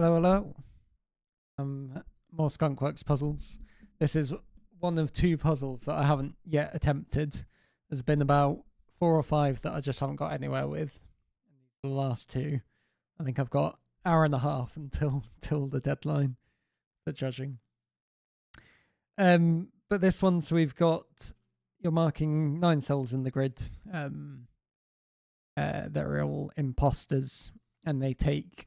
Hello, hello. More Skunkworks puzzles. This is one of two puzzles that I haven't yet attempted. There's been about 4 or 5 that I just haven't got anywhere with. The last two, I think I've got hour and a half until the deadline for judging. But this one, so we've got, you're marking 9 cells in the grid. They're all imposters, and they take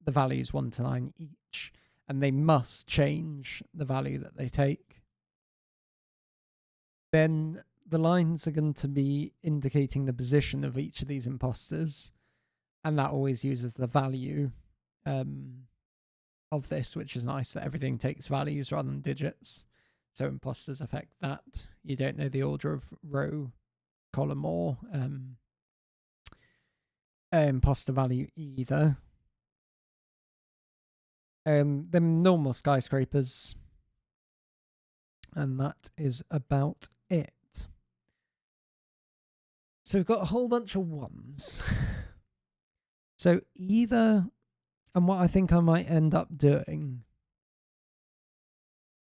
the values 1 to 9 each, and they must change the value that they take. Then the lines are going to be indicating the position of each of these imposters, and that always uses the value of this, which is nice that everything takes values rather than digits. So imposters affect that. You don't know the order of row, column, or imposter value either. Them normal skyscrapers, and that is about it. So we've got a whole bunch of ones. So either, and what I think I might end up doing,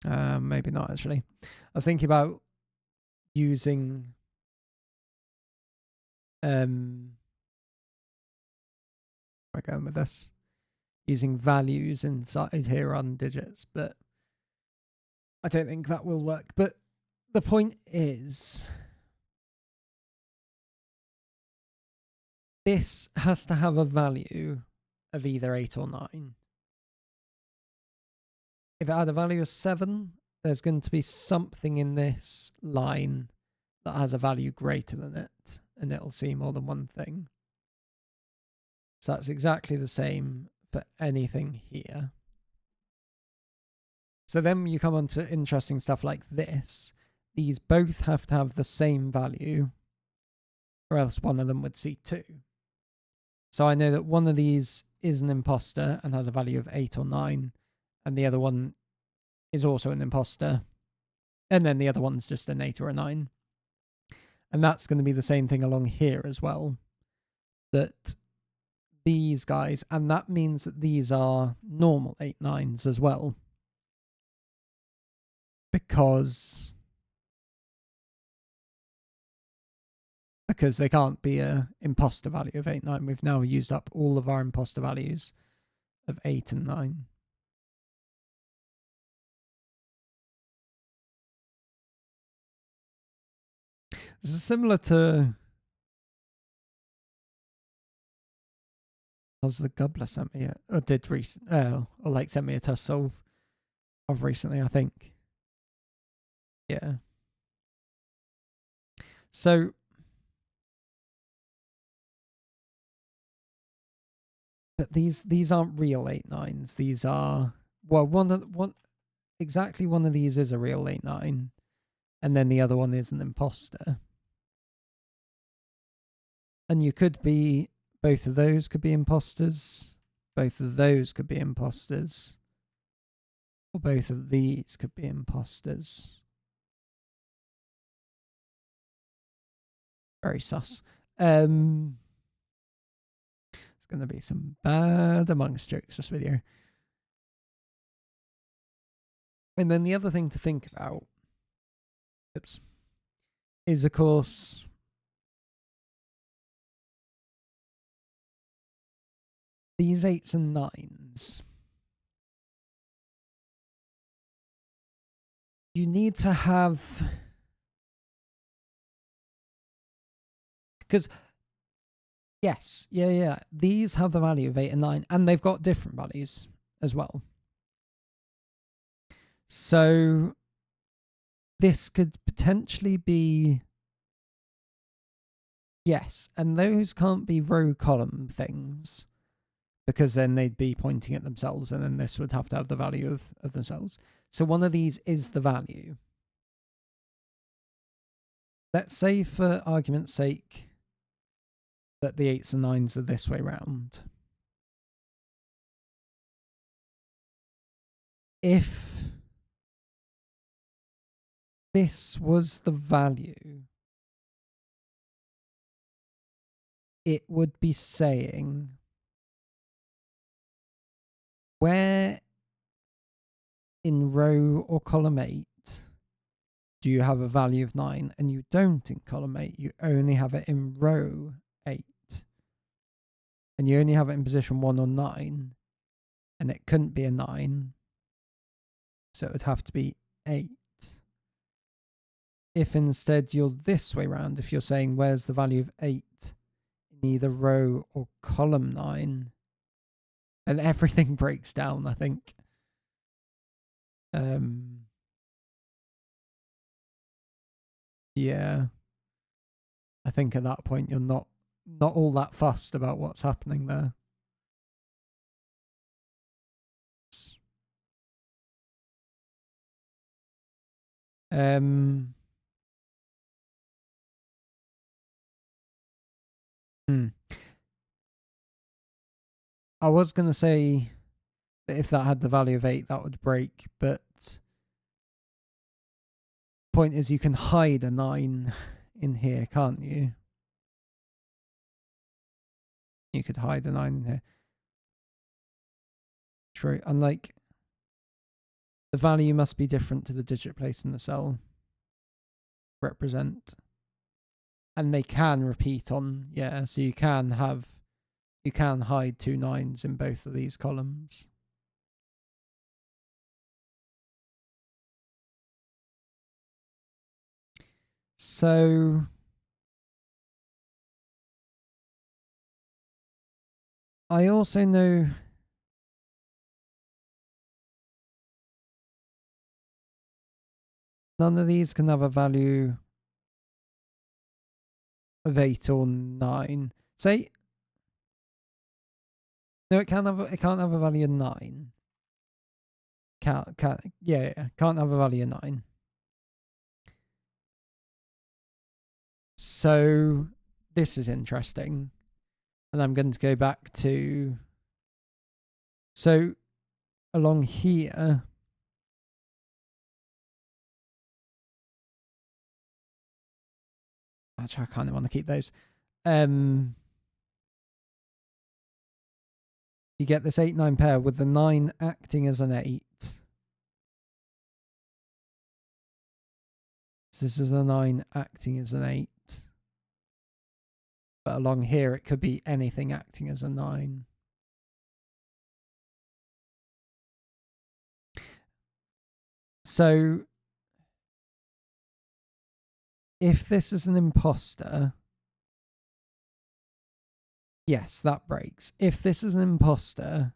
maybe not actually. I was thinking about using where am I going with this? Using values inside here on digits, but I don't think that will work. But the point is, this has to have a value of either 8 or 9. If it had a value of 7, there's going to be something in this line that has a value greater than it, and it'll see more than one thing. So that's exactly the same for anything here. So then you come on to interesting stuff like this. These both have to have the same value, or else one of them would see 2. So I know that one of these is an imposter and has a value of 8 or 9, and the other one is also an imposter, and then the other one's just an 8 or a 9. And that's going to be the same thing along here as well, that these guys, and that means that these are normal 8 9s as well, because they can't be a imposter value of 8 9. We've now used up all of our imposter values of 8 and 9. This is similar to, as the Gobbler sent me, or did recent, or like sent me a test solve of recently, I think. Yeah. So but these aren't real 8 9s. These are, well, exactly one of these is a real 8 9, and then the other one is an imposter. And you could be, both of those could be imposters, both of those could be imposters, or both of these could be imposters. Very sus. It's going to be some bad amongst jokes this video. And then the other thing to think about, is of course these 8s and 9s. You need to have, because yes, yeah, these have the value of 8 and 9, and they've got different values as well. So this could potentially be, yes, and those can't be row column things, because then they'd be pointing at themselves, and then this would have to have the value of themselves. So one of these is the value. Let's say, for argument's sake, that the 8s and 9s are this way round. If this was the value, it would be saying where in row or column 8 do you have a value of 9 and you don't in column 8, you only have it in row 8. And you only have it in position 1 or 9, and it couldn't be a 9, so it would have to be 8. If instead you're this way round, if you're saying where's the value of 8 in either row or column 9, then everything breaks down, I think. Yeah. I think at that point you're not all that fussed about what's happening there. I was going to say that if that had the value of 8, that would break, but point is you can hide a 9 in here, can't you? You could hide a 9 in here. True. Unlike the value must be different to the digit placed in the cell. Represent. And they can repeat on, yeah, so you can hide 2 9s in both of these columns. So I also know none of these can have a value of 8 or 9. Say no, it can't have a value of 9. Can't have a value of 9. So this is interesting. And I'm going to go back to, so along here, actually I kind of want to keep those. You get this 8-9 pair with the 9 acting as an 8. So this is a 9 acting as an 8. But along here, it could be anything acting as a 9. So if this is an imposter, yes, that breaks. If this is an imposter,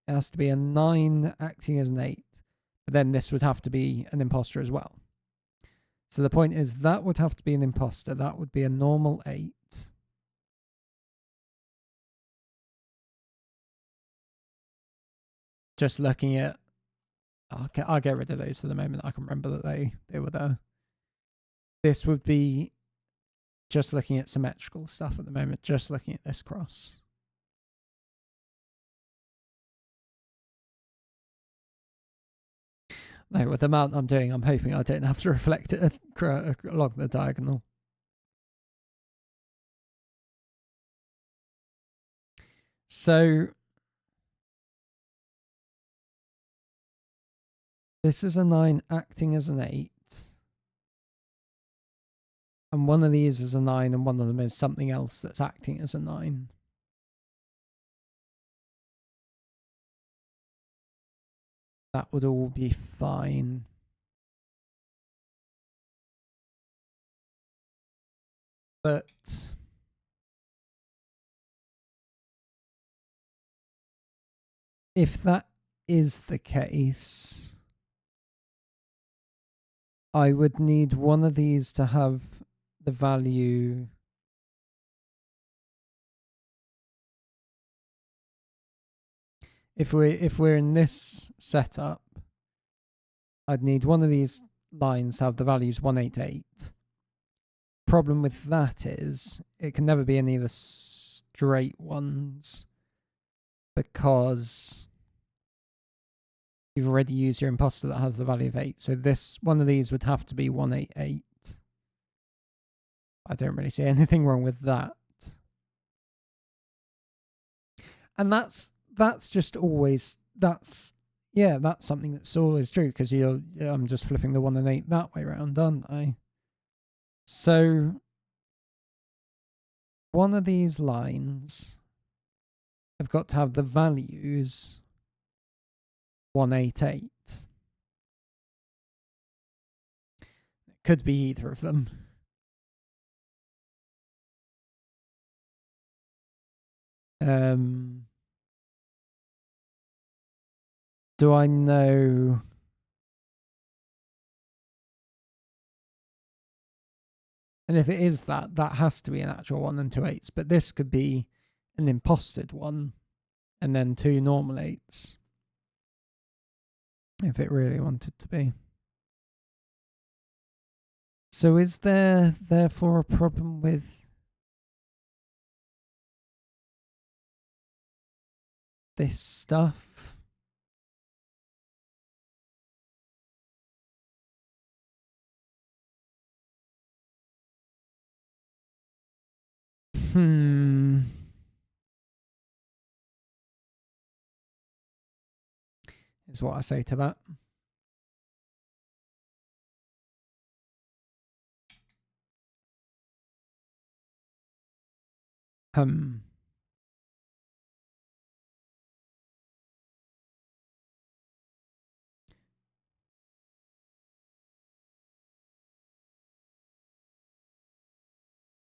it has to be a 9 acting as an 8. But then this would have to be an imposter as well. So the point is that would have to be an imposter. That would be a normal 8. Just looking at, I'll get rid of those for the moment. I can remember that they were there. This would be just looking at symmetrical stuff at the moment, just looking at this cross. No, with the amount I'm doing, I'm hoping I don't have to reflect it along the diagonal. So this is a 9 acting as an 8. And one of these is a 9 and one of them is something else that's acting as a 9. That would all be fine. But if that is the case, I would need one of these to have the value if we're in this setup, I'd need one of these lines to have the values 188. Problem with that is it can never be any of the straight ones because you've already used your imposter that has the value of 8. So this one of these would have to be 188. I don't really see anything wrong with that. And that's just always that's something that's always true, because I'm just flipping the 1 and 8 that way around, aren't I? So one of these lines have got to have the values 188. It could be either of them. Do I know? And if it is that has to be an actual 1 and 2 8s. But this could be an imposted 1 and then 2 normal 8s. If it really wanted to be. So is there therefore a problem with this stuff? Is what I say to that.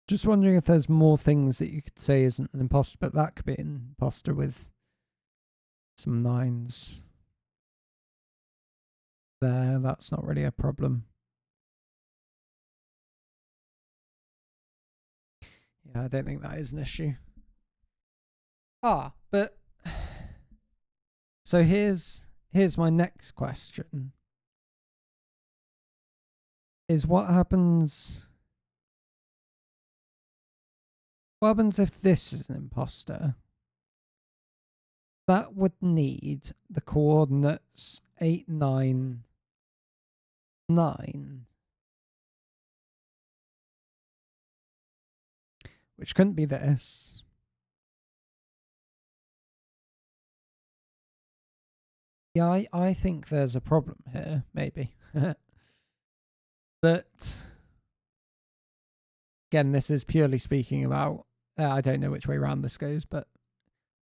Just wondering if there's more things that you could say isn't an imposter, but that could be an imposter with some 9s there. That's not really a problem. Yeah, I don't think that is an issue. But so here's my next question. Is what happens if this is an imposter? That would need the coordinates 8, 9, 9. Which couldn't be this. Yeah, I think there's a problem here, maybe. But again, this is purely speaking about, I don't know which way around this goes, but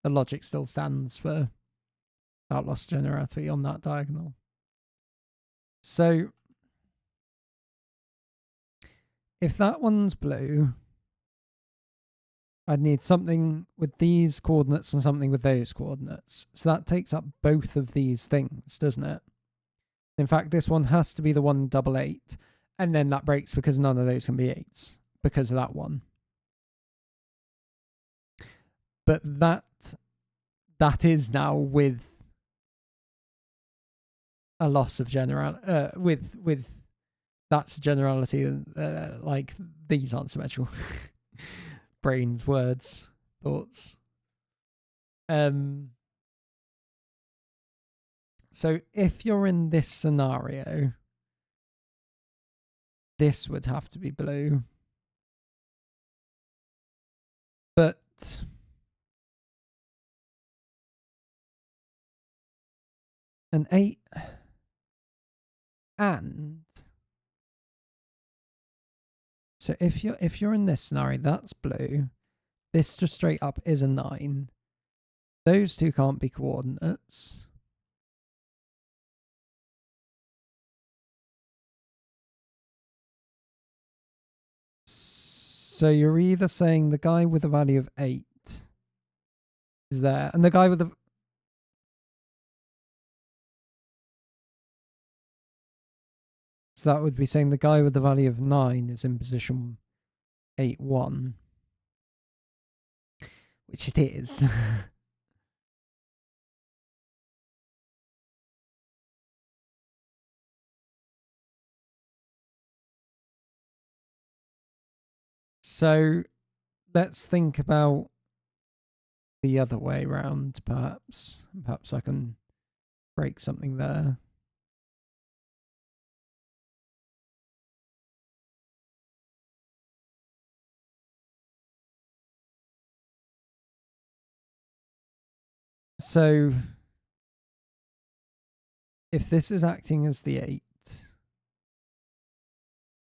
the logic still stands for that loss generality on that diagonal. So if that one's blue, I'd need something with these coordinates and something with those coordinates. So that takes up both of these things, doesn't it? In fact, this one has to be the 188, and then that breaks because none of those can be 8s because of that one. But that is now with a loss of with that's generality. Like, these aren't symmetrical. Brains, words, thoughts. So if you're in this scenario, this would have to be blue. But an 8 and so if you're in this scenario, that's blue. This just straight up is a 9. Those two can't be coordinates. So you're either saying the guy with a value of 8 is there, and the guy with the... So that would be saying the guy with the value of 9 is in position 8, 1. Which it is. So let's think about the other way round, perhaps. Perhaps I can break something there. So if this is acting as the 8,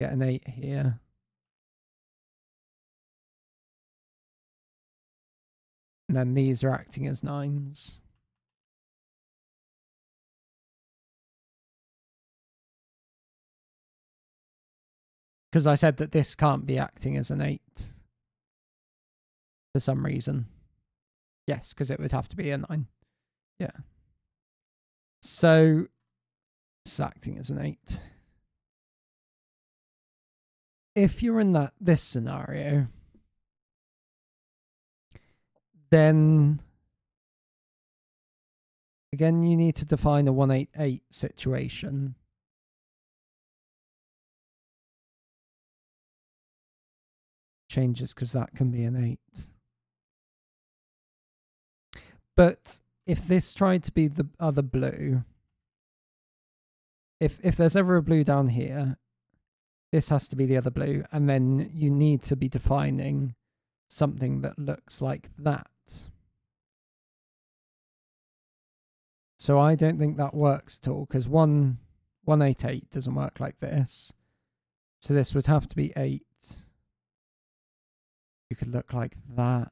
get an 8 here. And then these are acting as 9s. Because I said that this can't be acting as an 8 for some reason. Yes, because it would have to be a 9. Yeah. So it's acting as an 8. If you're in this scenario, then again you need to define a 188 situation. Changes because that can be an 8. But if this tried to be the other blue, if there's ever a blue down here, this has to be the other blue, and then you need to be defining something that looks like that. So I don't think that works at all, because 188 doesn't work like this. So this would have to be 8. You could look like that.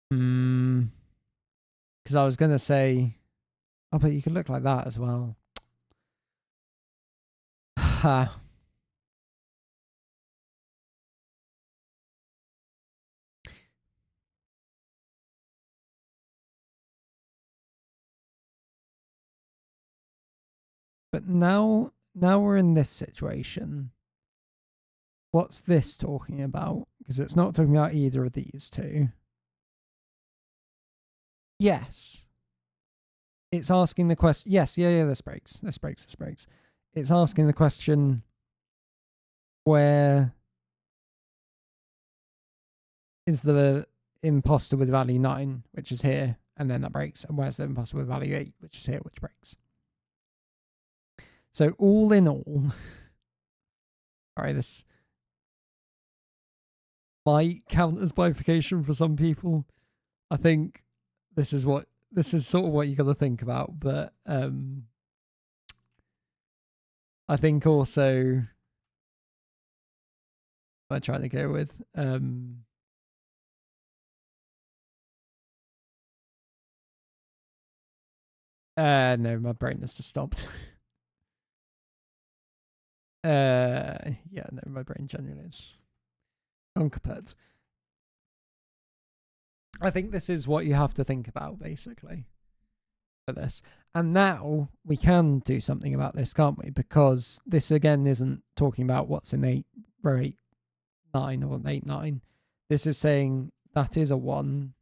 Because I was going to say, oh, but you could look like that as well. But now we're in this situation. What's this talking about? Because it's not talking about either of these two. Yes. It's asking the question. Yes, yeah, this breaks. It's asking the question, where is the imposter with value 9, which is here, and then that breaks, and where's the imposter with value 8, which is here, which breaks. So all in all, alright, this might count as bifurcation for some people. I think this is sort of what you got to think about, but I think also I'm trying to go with no, my brain has just stopped. Yeah, no, my brain genuinely is uncompared. I think this is what you have to think about, basically, for this. And now we can do something about this, can't we? Because this, again, isn't talking about what's in row 8, 9 or 8, 9. This is saying that is a 1.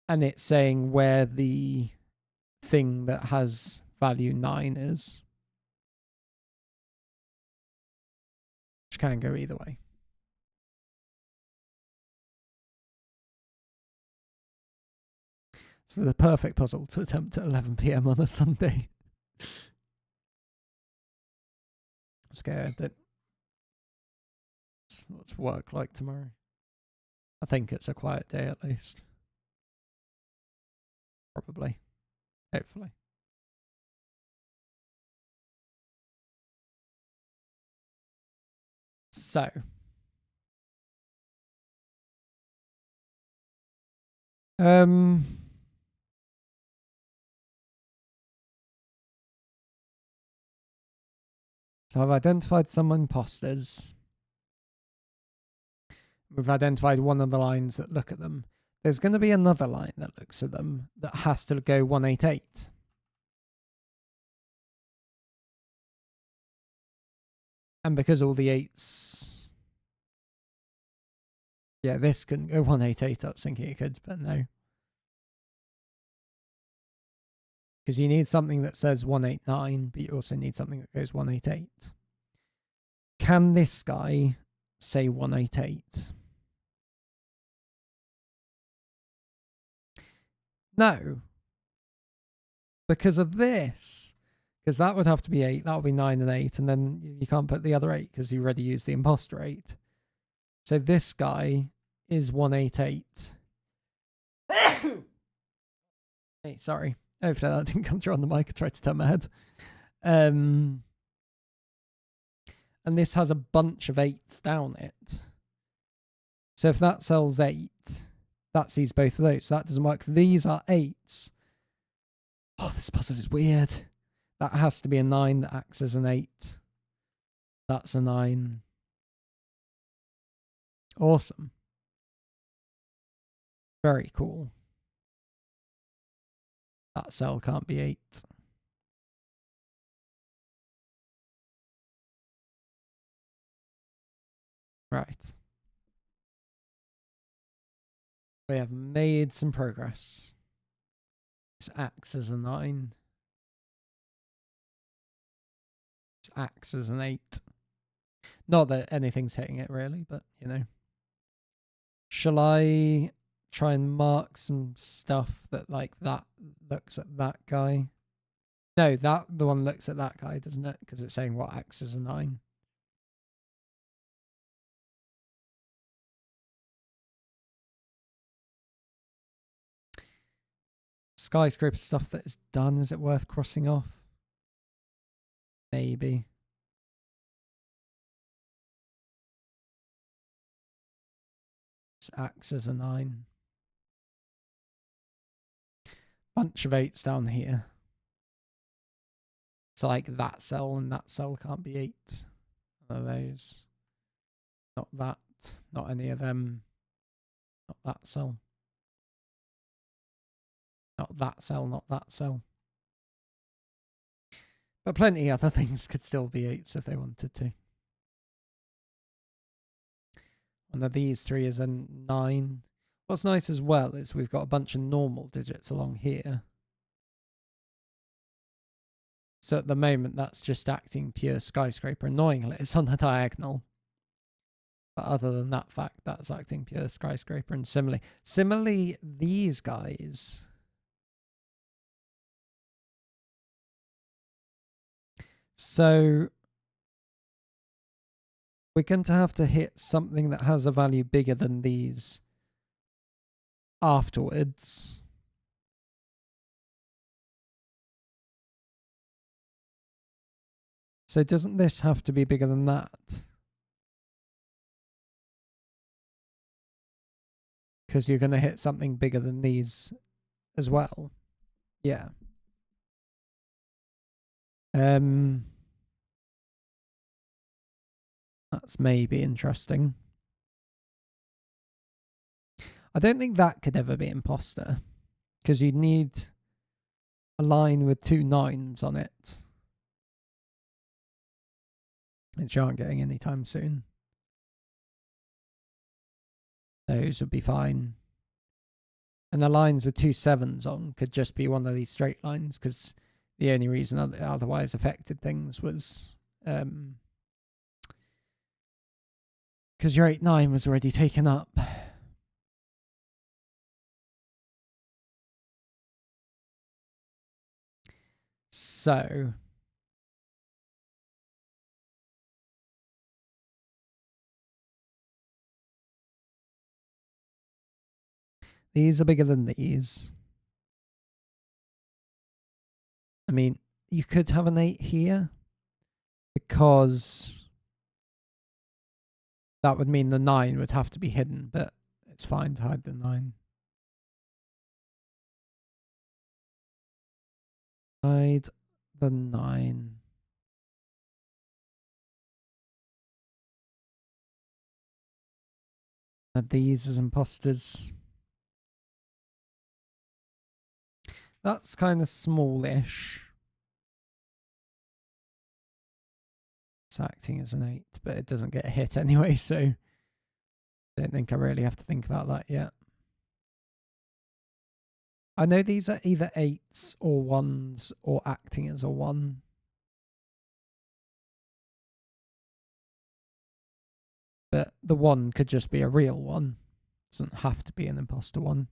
And it's saying where the thing that has value 9 is. Which can go either way. So the perfect puzzle to attempt at 11 PM on a Sunday. Scared that what's work like tomorrow. I think it's a quiet day at least. Probably. Hopefully. So. So I've identified some imposters. We've identified one of the lines that look at them. There's going to be another line that looks at them that has to go 188. And because all the 8s... Yeah, this couldn't go 188. I was thinking it could, but no. Because you need something that says 189, but you also need something that goes 188. Can this guy say 188? No. Because of this. Because that would have to be 8, that would be 9 and 8, and then you can't put the other 8 because you already used the imposter 8. So this guy is 188. Hey, sorry. Hopefully that didn't come through on the mic. I tried to turn my head. And this has a bunch of 8s down it. So if that cell's 8, that sees both of those. So that doesn't work. These are 8s. Oh, this puzzle is weird. That has to be a 9 that acts as an 8. That's a 9. Awesome. Very cool. That cell can't be 8. Right. We have made some progress. This acts as a 9. This acts as an 8. Not that anything's hitting it really, but you know. Shall I try and mark some stuff that like that looks at that guy? No, that the one looks at that guy, doesn't it? Because it's saying what acts as a 9. Skyscraper stuff that is done, is it worth crossing off? Maybe. This acts as a 9. Bunch of 8s down here. So like that cell and that cell can't be 8. None of those. Not that. Not any of them. Not that cell. Not that cell, not that cell. But plenty of other things could still be 8s if they wanted to. One of these 3 is a 9. What's nice as well is we've got a bunch of normal digits along here. So at the moment, that's just acting pure skyscraper. Annoyingly, it's on the diagonal. But other than that fact, that's acting pure skyscraper. And similarly, these guys. So we're going to have to hit something that has a value bigger than these afterwards. So doesn't this have to be bigger than that? Because you're going to hit something bigger than these as well. Yeah. That's maybe interesting. I don't think that could ever be imposter. Because you'd need a line with 2 9s on it. Which you aren't getting anytime soon. Those would be fine. And the lines with 2 7s on could just be one of these straight lines, because the only reason otherwise affected things was because your 8 9 was already taken up. So these are bigger than these. I mean, you could have an 8 here, because that would mean the 9 would have to be hidden, but it's fine to hide the 9. Hide the 9. Add these as imposters. That's kind of smallish. It's acting as an 8, but it doesn't get a hit anyway, so I don't think I really have to think about that yet. I know these are either 8s or 1s or acting as a 1. But the 1 could just be a real 1. Doesn't have to be an imposter 1.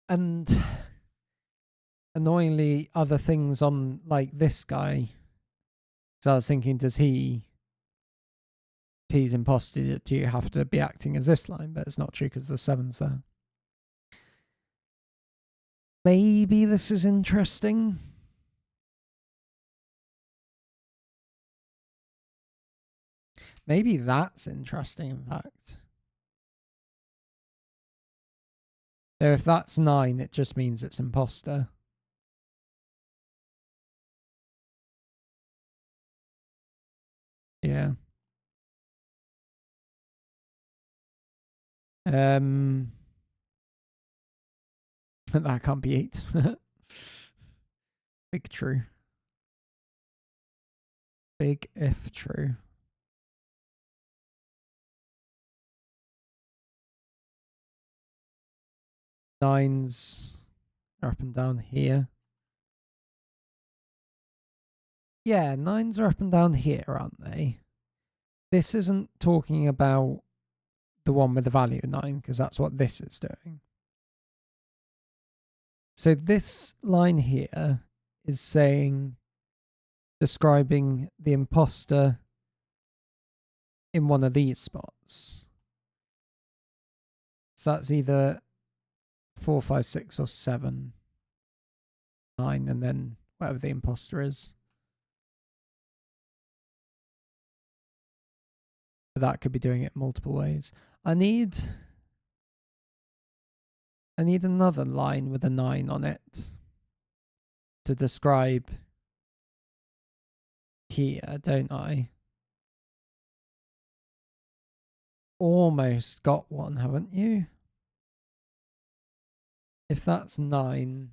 And annoyingly, other things on like this guy. So I was thinking, does he he's imposted, do you have to be acting as this line? But it's not true because the 7's there. Maybe this is interesting. Maybe that's interesting, in fact. So if that's 9, it just means it's imposter. Yeah. That can't be 8. Big true. Big if true. 9s are up and down here. Yeah, 9s are up and down here, aren't they? This isn't talking about the one with the value 9, because that's what this is doing. So this line here is saying, describing the imposter in one of these spots. So that's either 4, 5, 6, or 7, 9, and then whatever the imposter is. That could be doing it multiple ways. I need another line with a 9 on it to describe here, don't I? Almost got one, haven't you? If that's 9.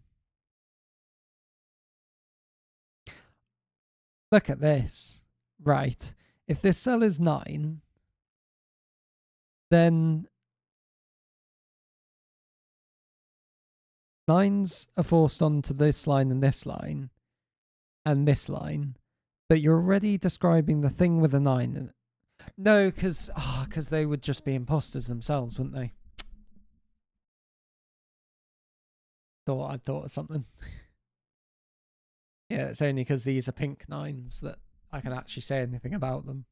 Look at this. Right. If this cell is 9, then 9s are forced onto this line and this line and this line, but you're already describing the thing with a 9. No, because they would just be imposters themselves, wouldn't they? I thought of something. Yeah, it's only because these are pink 9s that I can actually say anything about them.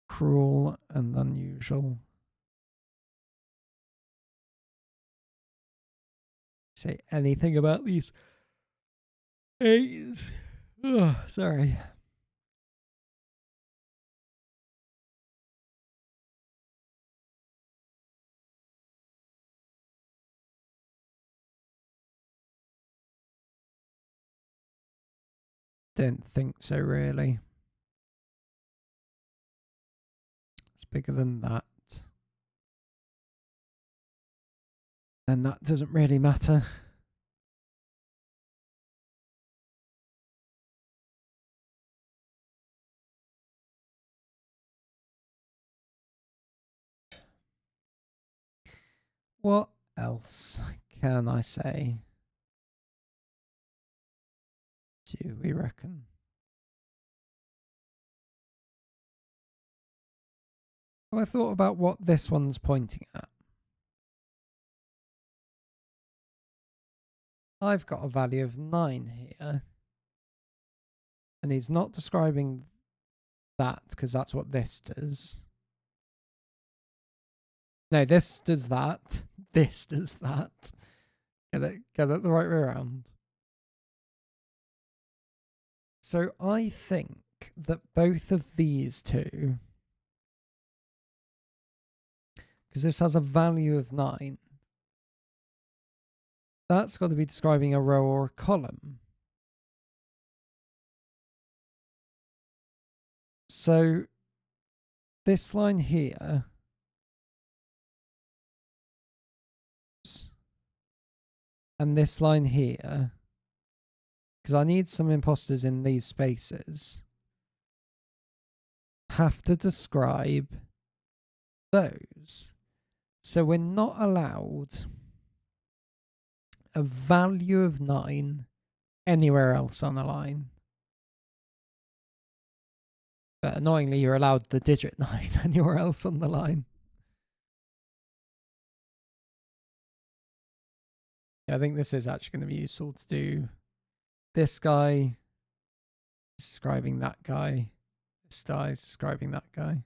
Cruel and unusual. Say anything about these 8s? Oh, sorry. Don't think so, really. It's bigger than that. And that doesn't really matter. What else can I say? Do we reckon? Have I thought about what this one's pointing at? I've got a value of 9 here. And he's not describing that because that's what this does. No, this does that. This does that. Get it the right way around. So I think that both of these two, because this has a value of 9, that's got to be describing a row or a column. So this line here and this line here, because I need some imposters in these spaces, have to describe those. So we're not allowed a value of 9 anywhere else on the line. But annoyingly, you're allowed the digit 9 anywhere else on the line. Yeah, I think this is actually going to be useful to do this guy is describing that guy. This guy is describing that guy.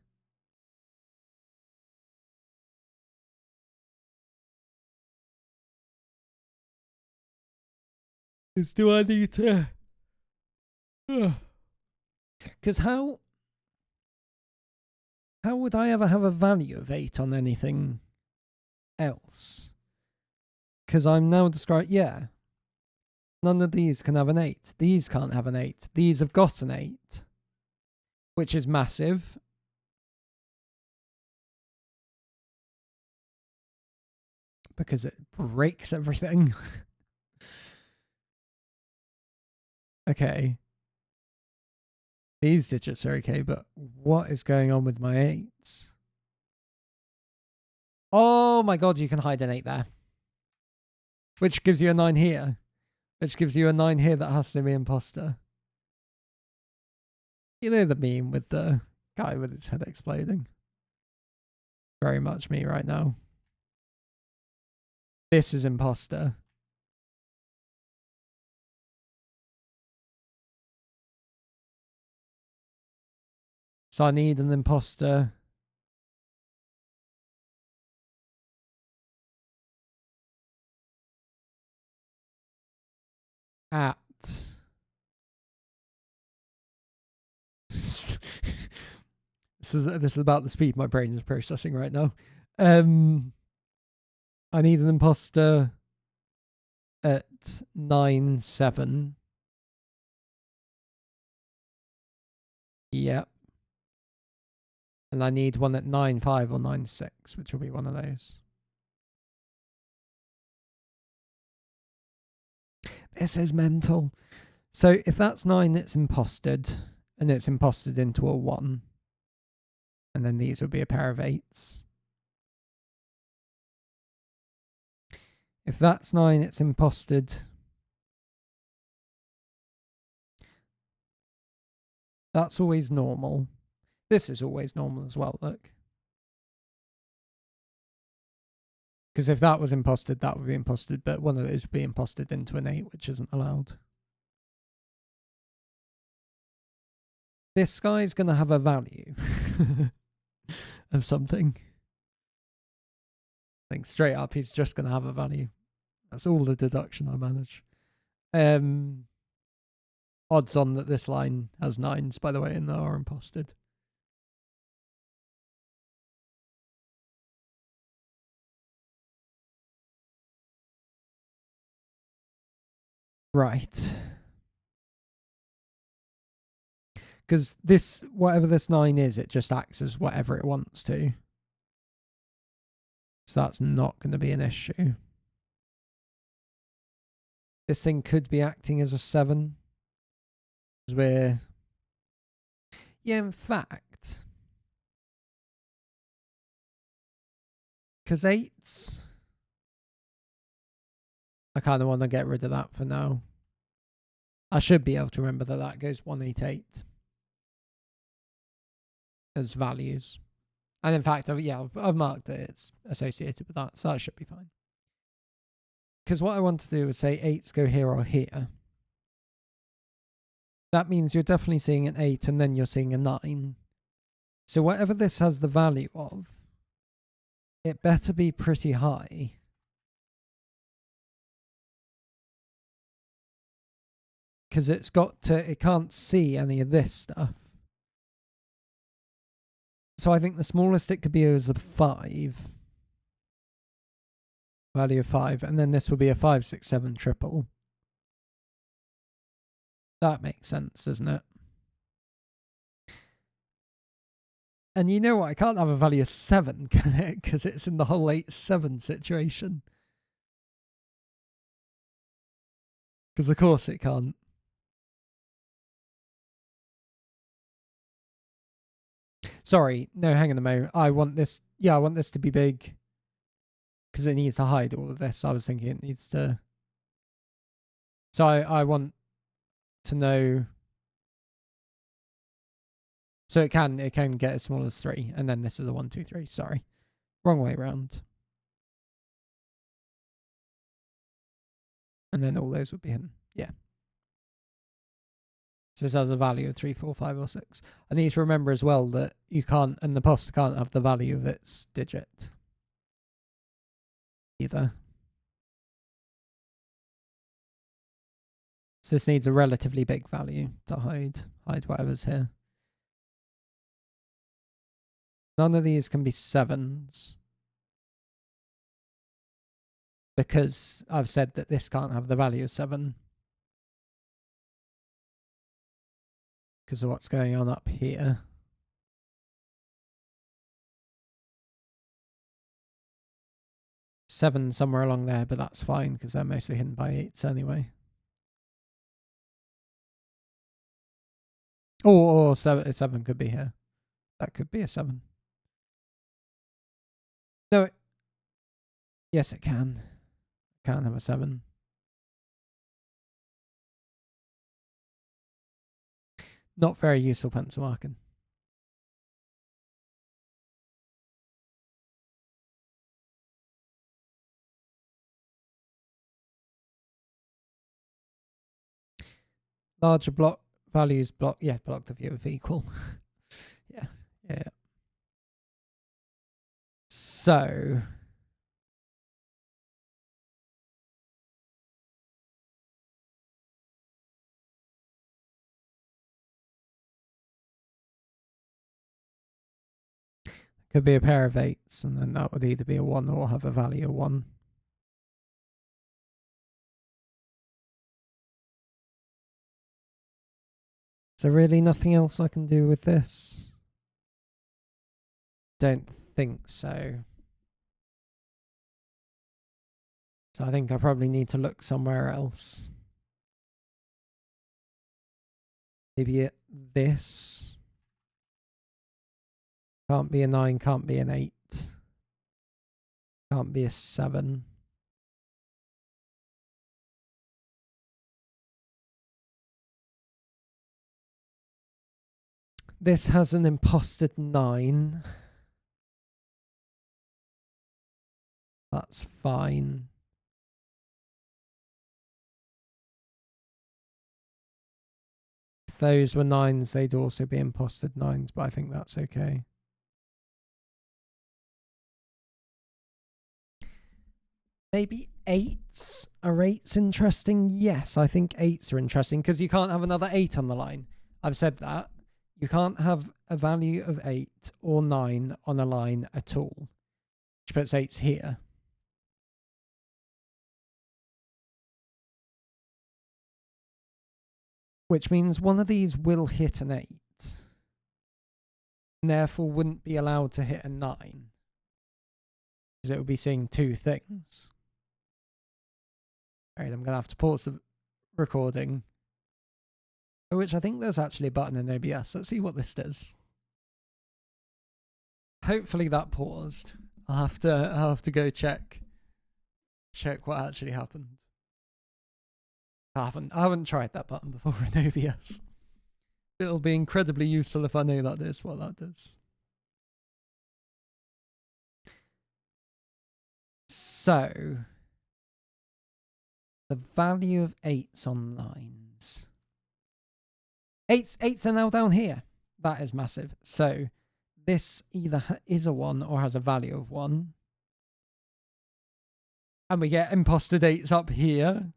Do I need to? Because how would I ever have a value of 8 on anything else? Because I'm now describing, yeah. None of these can have an 8. These can't have an 8. These have got an 8, which is massive. Because it breaks everything. Okay. These digits are okay, but what is going on with my 8s? Oh my god, you can hide an 8 there. Which gives you a 9 here. Which gives you a 9 here that has to be imposter. You know the meme with the guy with his head exploding. Very much me right now. This is imposter. So I need an imposter. At this is about the speed my brain is processing right now. I need an imposter at 9-7. Yep. And I need one at 9-5 or 9-6, which will be one of those. This is mental. So if that's 9, it's imposted, and it's imposted into a 1. And then these would be a pair of 8s. If that's 9, it's imposted. That's always normal. This is always normal as well, look. Because if that was imposted, that would be imposted, but one of those would be imposted into an 8, which isn't allowed. This guy's going to have a value of something. I think straight up, he's just going to have a value. That's all the deduction I manage. Odds on that this line has 9s, by the way, and they are imposted. Right. Because this, whatever this 9 is, it just acts as whatever it wants to. So that's not going to be an issue. This thing could be acting as a 7. Because we're... Yeah, in fact... Because 8s... I kind of want to get rid of that for now. I should be able to remember that that goes 188 as values. And in fact, I've marked that it's associated with that, so that should be fine. Because what I want to do is say 8s go here or here. That means you're definitely seeing an 8 and then you're seeing a 9. So whatever this has the value of, it better be pretty high. Because it's got to, it can't see any of this stuff. So I think the smallest it could be is a 5. Value of 5. And then this will be a 5, 6, 7 triple. That makes sense, doesn't it? And you know what? I can't have a value of 7, can it? Because it's in the whole 8-7 situation. Because of course it can't. Sorry, no, hang on a moment. I want this, yeah, I want this to be big. Because it needs to hide all of this. I was thinking it needs to... So I want to know... So it can get as small as 3. And then this is a 1, 2, 3. Sorry. Wrong way around. And then all those would be hidden. Yeah. So this has a value of 3, 4, 5, or 6. I need to remember as well that you can't, and the poster can't have the value of its digit either. So this needs a relatively big value to hide whatever's here. None of these can be 7s. Because I've said that this can't have the value of 7. Because of what's going on up here. 7 somewhere along there, but that's fine because they're mostly hidden by 8s anyway. Or 7 could be here. That could be a 7. No. Yes, it can. It can have a 7. Not very useful pencil marking. Larger block values block. Yeah, block the view of equal. yeah. So. Could be a pair of 8s, and then that would either be a 1 or have a value of 1. Is there really nothing else I can do with this? Don't think so. So I think I probably need to look somewhere else. Maybe at this. Can't be a 9, can't be an 8. Can't be a 7. This has an imposted 9. That's fine. If those were 9s, they'd also be imposted 9s, but I think that's okay. Maybe 8s. Are 8s interesting? Yes, I think 8s are interesting because you can't have another 8 on the line. I've said that. You can't have a value of 8 or 9 on a line at all, which puts 8s here. Which means one of these will hit an 8, and therefore wouldn't be allowed to hit a 9, because it would be seeing 2 things. Alright, I'm going to have to pause the recording. For which I think there's actually a button in OBS. Let's see what this does. Hopefully that paused. I'll have to go check what actually happened. I haven't tried that button before in OBS. It'll be incredibly useful if I know that is what that does. So the value of 8s on lines. 8s are now down here. That is massive. So this either is a 1 or has a value of 1. And we get imposted 8s up here.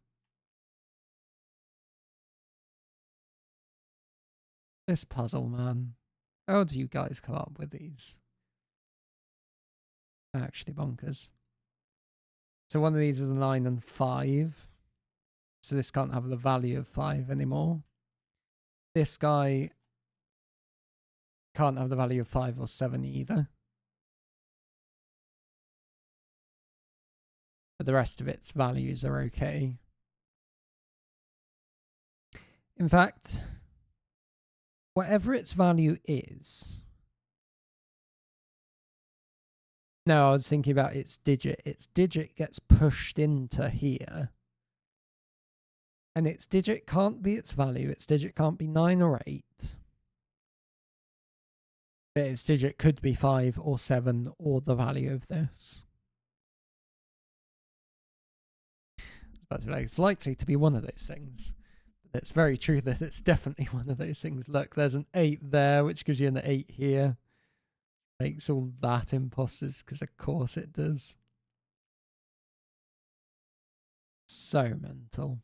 This puzzle, man. How do you guys come up with these? Actually bonkers. So one of these is a 9 and 5. So this can't have the value of 5 anymore. This guy can't have the value of 5 or 7 either. But the rest of its values are okay. In fact, whatever its value is... No, I was thinking about its digit. Its digit gets pushed into here. And its digit can't be its value. Its digit can't be 9 or 8. But its digit could be 5 or 7 or the value of this. But it's likely to be one of those things. It's very true that it's definitely one of those things. Look, there's an 8 there, which gives you an 8 here. Makes all that imposters, because of course it does. So mental.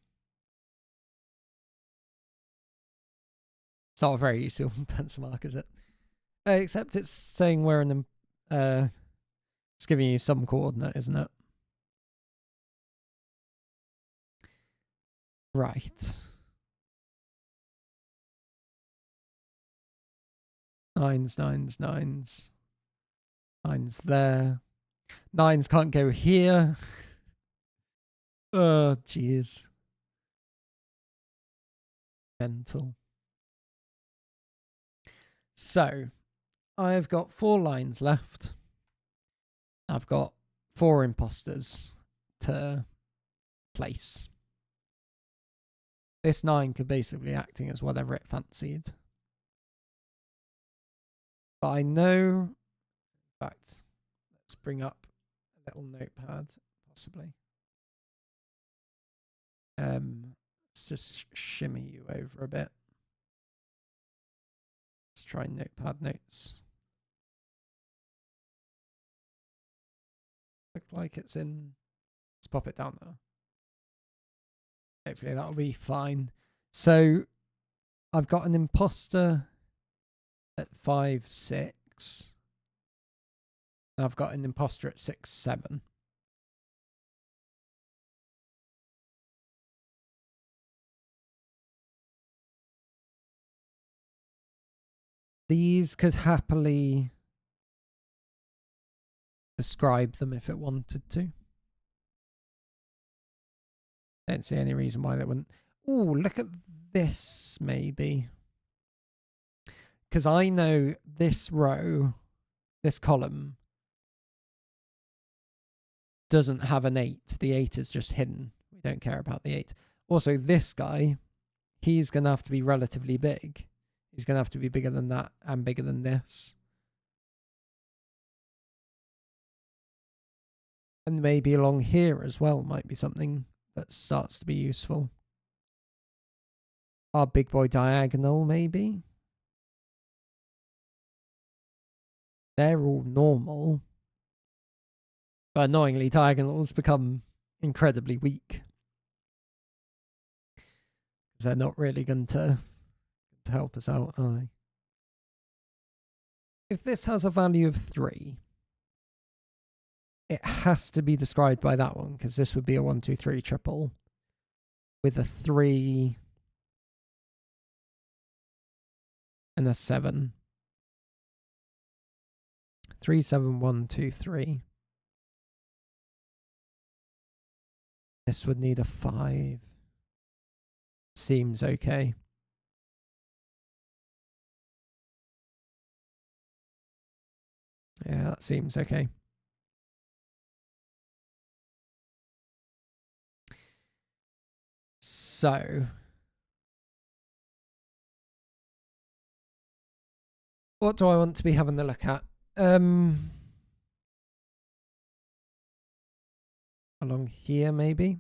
It's not a very useful pencil mark, is it? Except it's saying where in the... it's giving you some coordinate, isn't it? Right. 9s, 9s, 9s. 9s there. 9s can't go here. Oh, jeez. Mental. So, I've got 4 lines left. I've got 4 imposters to place. This 9 could basically acting as whatever it fancied. But I know... In fact, let's bring up a little notepad, possibly. Let's just shimmy you over a bit. Let's try notepad notes. Look like it's in... Let's pop it down there. Hopefully that'll be fine. So I've got an imposter at 5, 6. And I've got an imposter at 6, 7. These could happily describe them if it wanted to. Don't see any reason why they wouldn't. Ooh, look at this, maybe. Because I know this row, this column, doesn't have an 8. The 8 is just hidden. We don't care about the 8. Also, this guy, he's going to have to be relatively big. He's going to have to be bigger than that and bigger than this. And maybe along here as well might be something that starts to be useful. Our big boy diagonal, maybe. They're all normal. But annoyingly, diagonals become incredibly weak. Because they're not really going to help us out, are they? If this has a value of 3, it has to be described by that one, because this would be a 1, 2, 3 triple with a 3 and a 7. 3, 7, 1, 2, 3. This would need a 5. Seems okay. Yeah, that seems okay. So, what do I want to be having a look at? Along here, maybe?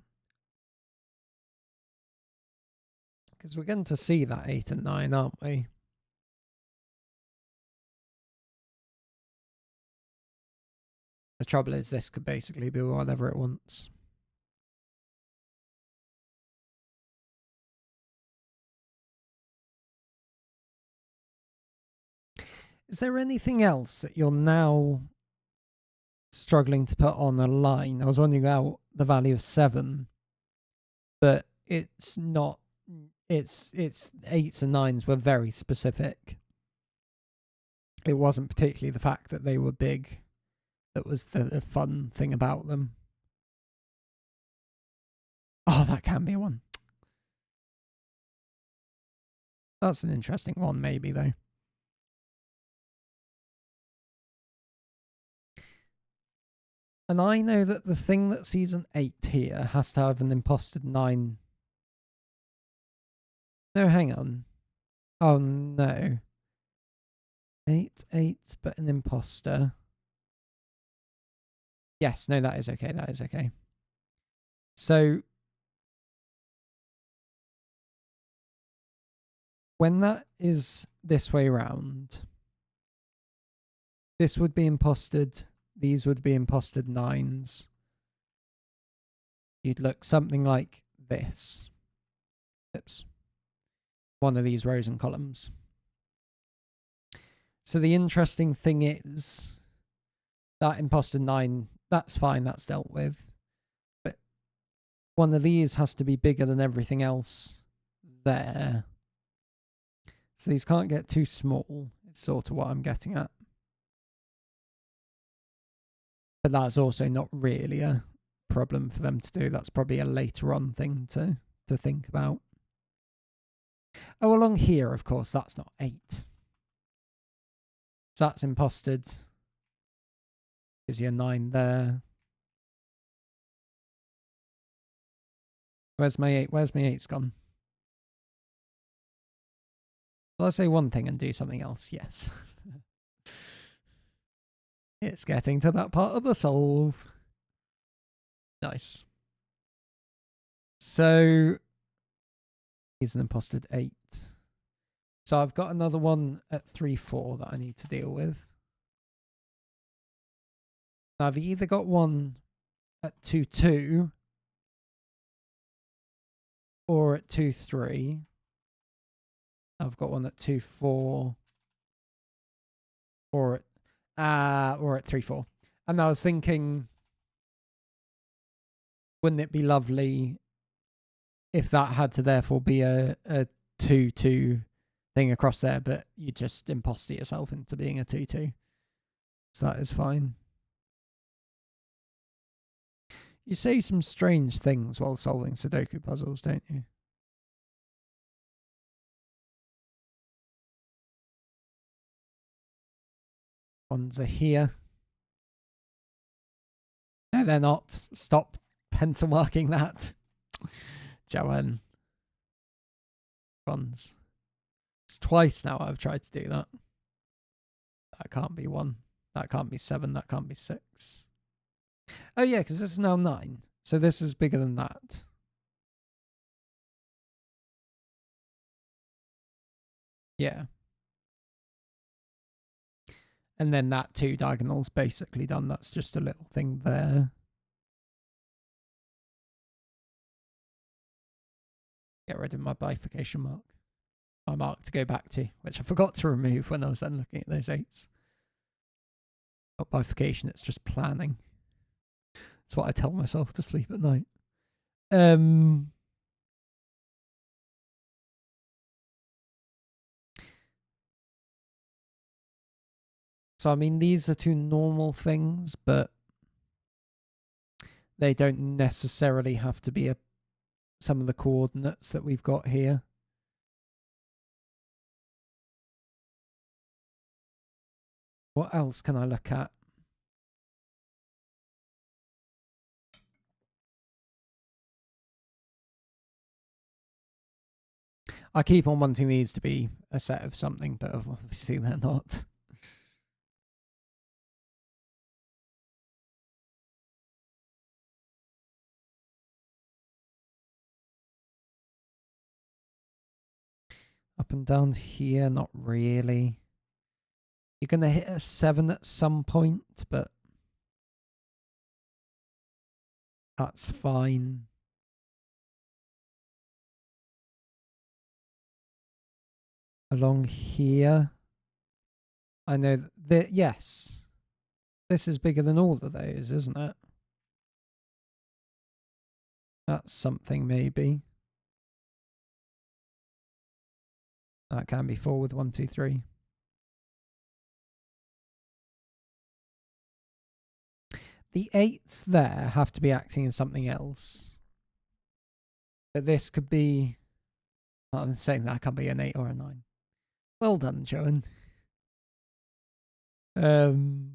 Because we're going to see that 8 and 9, aren't we? The trouble is this could basically be whatever it wants. Is there anything else that you're now struggling to put on a line? I was wondering about the value of 7, but it's not. It's 8s and 9s were very specific. It wasn't particularly the fact that they were big that was the fun thing about them. Oh, that can be one. That's an interesting one, maybe, though. And I know that the thing that sees an 8 here has to have an imposted 9. No, hang on. Oh, no. 8, 8, but an imposter. Yes, no, that is okay. That is okay. So, when that is this way round, this would be imposted, these would be imposted 9s. You'd look something like this. Oops. One of these rows and columns. So the interesting thing is that imposted 9, that's fine, that's dealt with. But one of these has to be bigger than everything else there. So these can't get too small. It's sort of what I'm getting at. But that's also not really a problem for them to do. That's probably a later on thing to think about. Oh, along here, of course, that's not 8. So that's imposted. Gives you a 9 there. Where's my 8? Where's my 8's gone? Will I say one thing and do something else? Yes. It's getting to that part of the solve. Nice. So here's an imposted 8. So I've got another one at 3, 4 that I need to deal with. Now I've either got one at 2, 2 or at 2, 3. I've got one at 2, 4 or at 3, 4. And I was thinking, wouldn't it be lovely if that had to therefore be a 2, 2 thing across there, but you just imposter yourself into being a 2, 2. So that is fine. You say some strange things while solving Sudoku puzzles, don't you? Ones are here. No, they're not. Stop pencil marking that. Joanne. Ones. It's twice now I've tried to do that. That can't be 1. That can't be 7. That can't be 6. Oh yeah, because this is now 9. So this is bigger than that. Yeah. And then that 2 diagonal's basically done. That's just a little thing there. Get rid of my bifurcation mark. My mark to go back to, which I forgot to remove when I was then looking at those 8s. Not bifurcation, it's just planning. That's what I tell myself to sleep at night. So, I mean, these are 2 normal things, but they don't necessarily have to be some of the coordinates that we've got here. What else can I look at? I keep on wanting these to be a set of something, but obviously they're not. Up and down here, not really. You're going to hit a 7 at some point, but that's fine. Along here, I know that, yes, this is bigger than all of those, isn't it? That's something maybe. That can be 4 with 1, 2, 3. The 8s there have to be acting as something else. But this could be... I'm saying that can be an 8 or a 9. Well done, Joan. You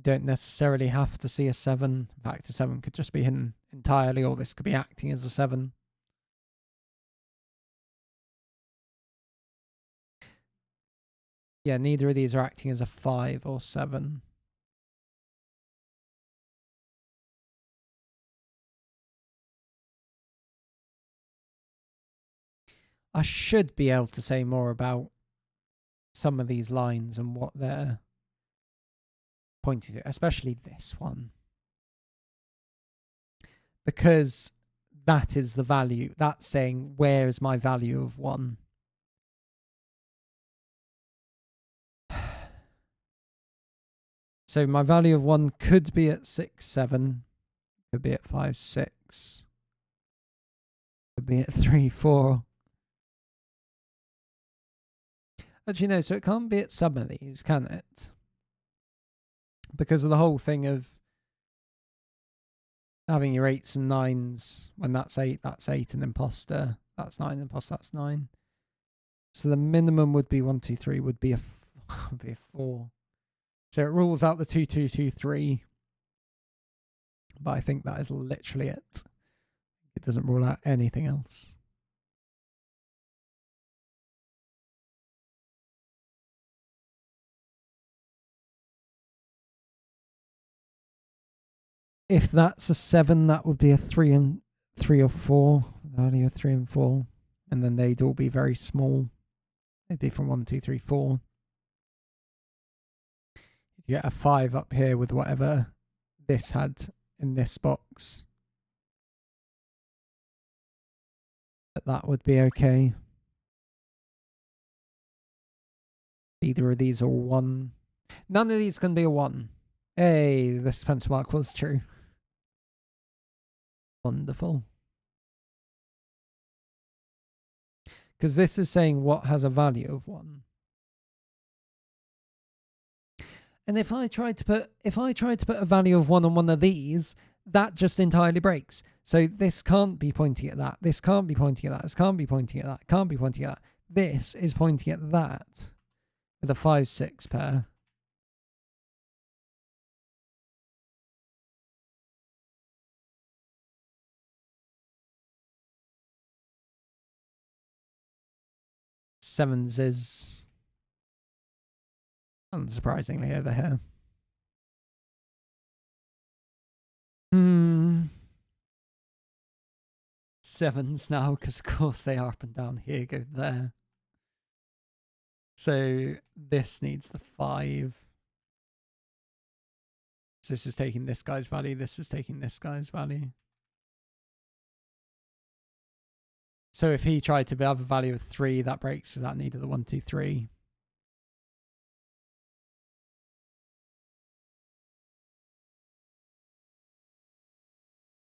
don't necessarily have to see a 7. In fact, a 7 could just be hidden entirely, or this could be acting as a 7. Yeah, neither of these are acting as a 5 or 7. I should be able to say more about some of these lines and what they're pointing to, especially this one. Because that is the value. That's saying, where is my value of 1? So my value of 1 could be at 6, 7. Could be at 5, 6. Could be at 3, 4. Actually, no, so it can't be at some of these, can it? Because of the whole thing of having your 8s and 9s. When that's 8, an imposter. That's 9, imposter, that's 9. So the minimum would be 1, 2, 3, would be a 4. So it rules out the 2, 2, 2, 3. But I think that is literally it. It doesn't rule out anything else. If that's a 7, that would be a 3 or 4. Value of 3 and 4. And then they'd all be very small. They'd be from 1, 2, 3, 4. If you get a 5 up here with whatever this had in this box, that would be okay. Either of these are 1. None of these can be a 1. Hey, this pencil mark was true. Wonderful. Because this is saying what has a value of 1. And if I tried to put a value of 1 on one of these, that just entirely breaks. So this can't be pointing at that. This can't be pointing at that. This can't be pointing at that. Can't be pointing at that. This is pointing at that with a 5, 6 pair. Sevens is unsurprisingly over here. Sevens now, because of course they are up and down here, go there. So this needs the 5. So this is taking this guy's value. This is taking this guy's value. So if he tried to have a value of 3, that breaks. So that needed the 1, 2, 3.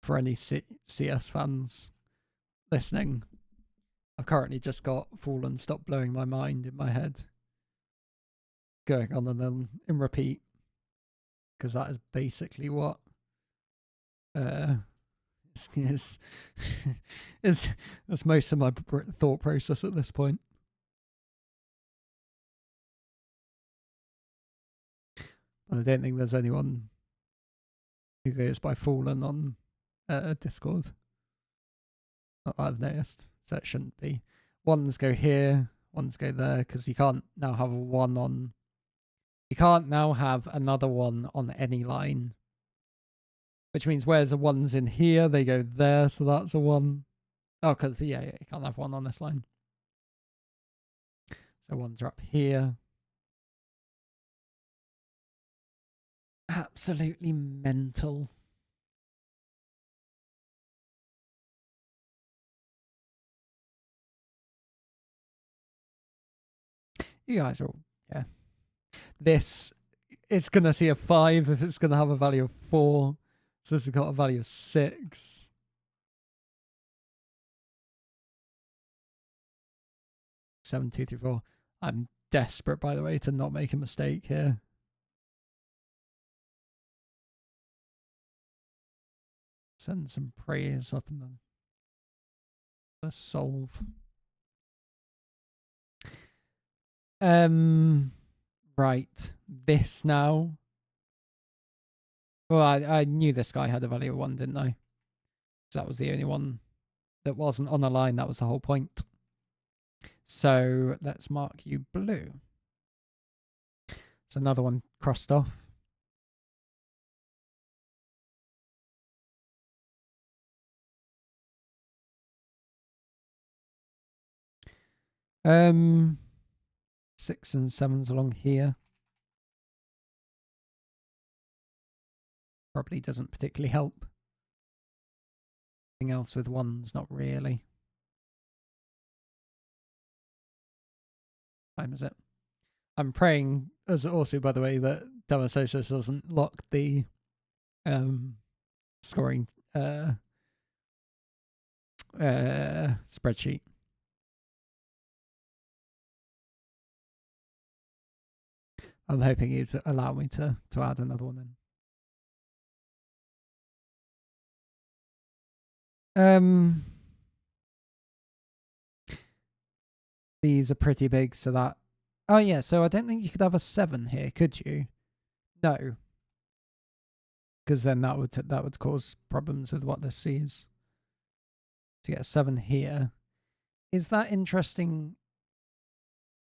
For any CS fans listening, I've currently just got Fallen Stop Blowing My Mind in my head going on and then in repeat, because that is basically what is that's most of my thought process at this point. I don't think there's anyone who goes by Fallen on Discord. Not that I've noticed, so it shouldn't be. Ones go here, ones go there, because you can't now have a 1 on. You can't now have another 1 on any line. Which means where's the 1's in here, they go there, so that's a 1. Oh, because, yeah, you can't have 1 on this line. So 1's are up here. Absolutely mental. You guys are all, yeah. This, it's going to see a 5 if it's going to have a value of 4. So this has got a value of 6. Seven, 2, 3, 4. I'm desperate, by the way, to not make a mistake here. Send some praise up in the solve. Right. This now. Well, I knew this guy had a value of 1, didn't I? So that was the only one that wasn't on a line. That was the whole point. So let's mark you blue. So another one crossed off. 6 and 7s along here. Probably doesn't particularly help. Anything else with 1s? Not really. Time is it? I'm praying, as also by the way, that Damasosos doesn't lock the scoring spreadsheet. I'm hoping he'd allow me to add another one in. These are pretty big, so that... Oh yeah, so I don't think you could have a 7 here, could you? No. Because then that would cause problems with what this sees. To get a 7 here. Is that interesting?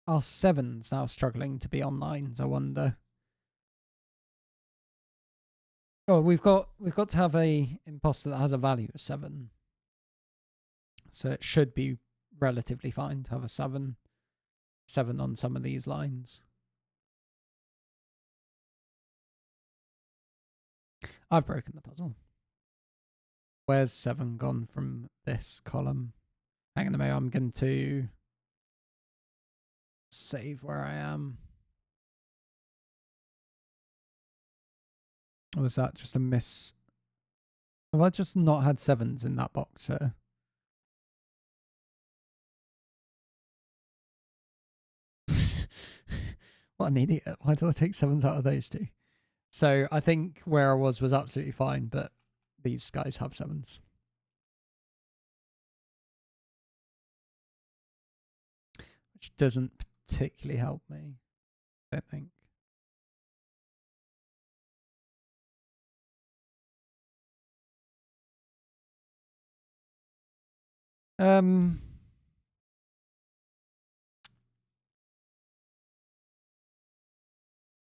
Are 7s now struggling to be on lines, I wonder? Oh, we've got to have a imposter that has a value of 7. So it should be relatively fine to have a 7 on some of these lines. I've broken the puzzle. Where's 7 gone from this column? Hang on a minute, I'm going to save where I am. Or was that just a miss? Have I just not had 7s in that box here? What an idiot. Why did I take 7s out of those two? So I think where I was absolutely fine, but these guys have 7s. Which doesn't particularly help me, I don't think.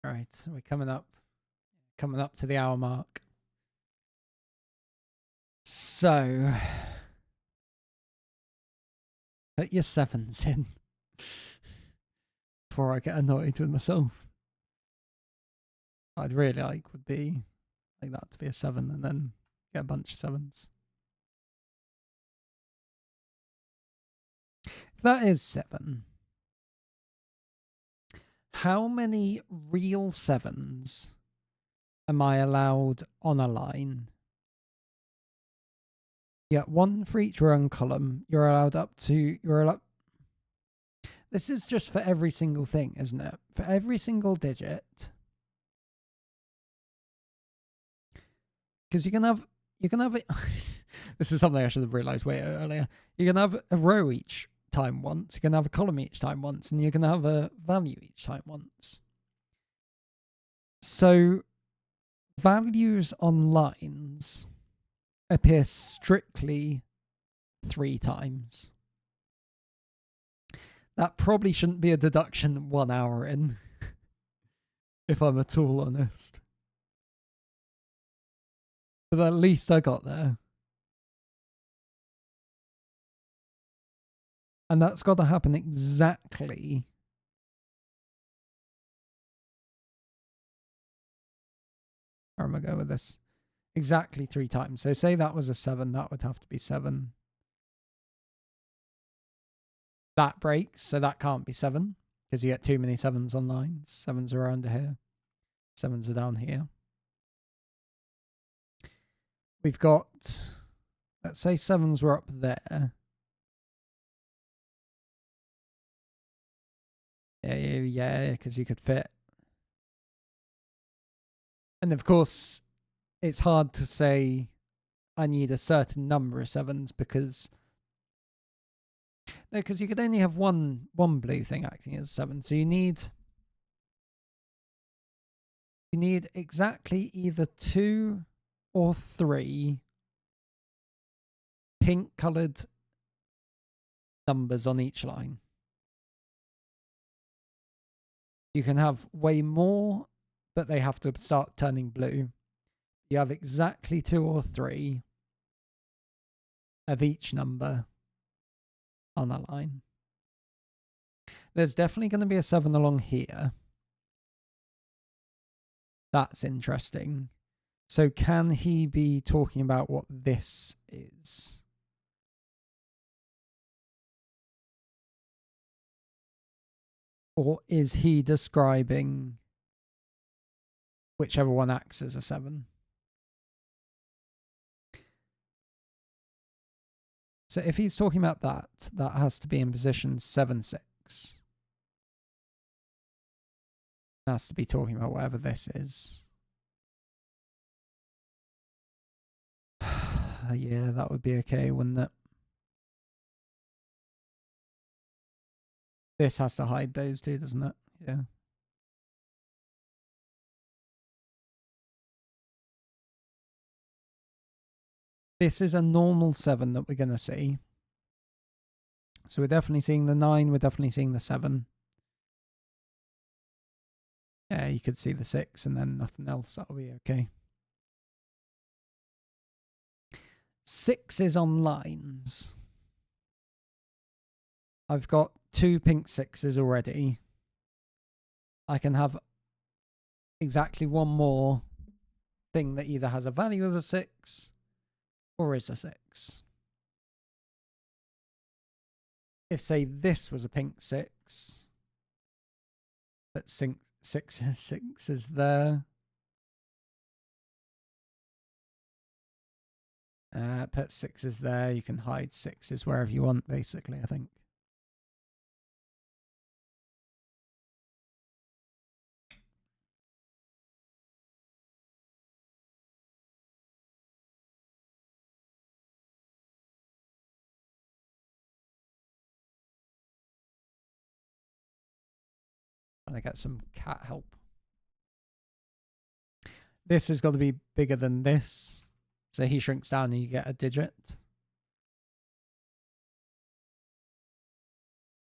All right, so we're coming up to the hour mark. So put your 7s in before I get annoyed with myself. I'd really would be like that to be a 7 and then get a bunch of 7s. If that is 7, how many real 7s am I allowed on a line? Yeah, 1 for each row and column. You're allowed up to... This is just for every single thing, isn't it? For every single digit. Because you can have it. This is something I should have realised way earlier. You can have a row each time once. You can have a column each time once, and you can have a value each time once. So values on lines appear strictly 3 times. That probably shouldn't be a deduction 1 hour in, if I'm at all honest. But at least I got there. And that's got to happen exactly. Where am I going with this? Exactly 3 times. So say that was a 7, that would have to be 7. That breaks, so that can't be 7, because you get too many 7s on lines. 7s are around here. 7s are down here. We've got, let's say 7s were up there. Yeah, because you could fit. And of course, it's hard to say I need a certain number of 7s because... No, because you could only have one blue thing acting as 7. So you need exactly either 2 or 3 pink coloured numbers on each line. You can have way more, but they have to start turning blue. You have exactly 2 or 3 of each number on a line. There's definitely going to be a 7 along here. That's interesting. So can he be talking about what this is? Or is he describing whichever one acts as a 7? So if he's talking about that, that has to be in position 7, 6. It has to be talking about whatever this is. Yeah, that would be okay, wouldn't it? This has to hide those two, doesn't it? Yeah. This is a normal 7 that we're going to see. So we're definitely seeing the 9, we're definitely seeing the 7. Yeah, you could see the 6 and then nothing else. That'll be okay. 6 is on lines. I've got 2 pink 6s already. I can have exactly one more thing that either has a value of a 6 or is a 6. If, say, this was a pink 6, but 6 is there. Put 6s there. You can hide 6s wherever you want, basically, I think. And I get some cat help. This has got to be bigger than this. So he shrinks down and you get a digit.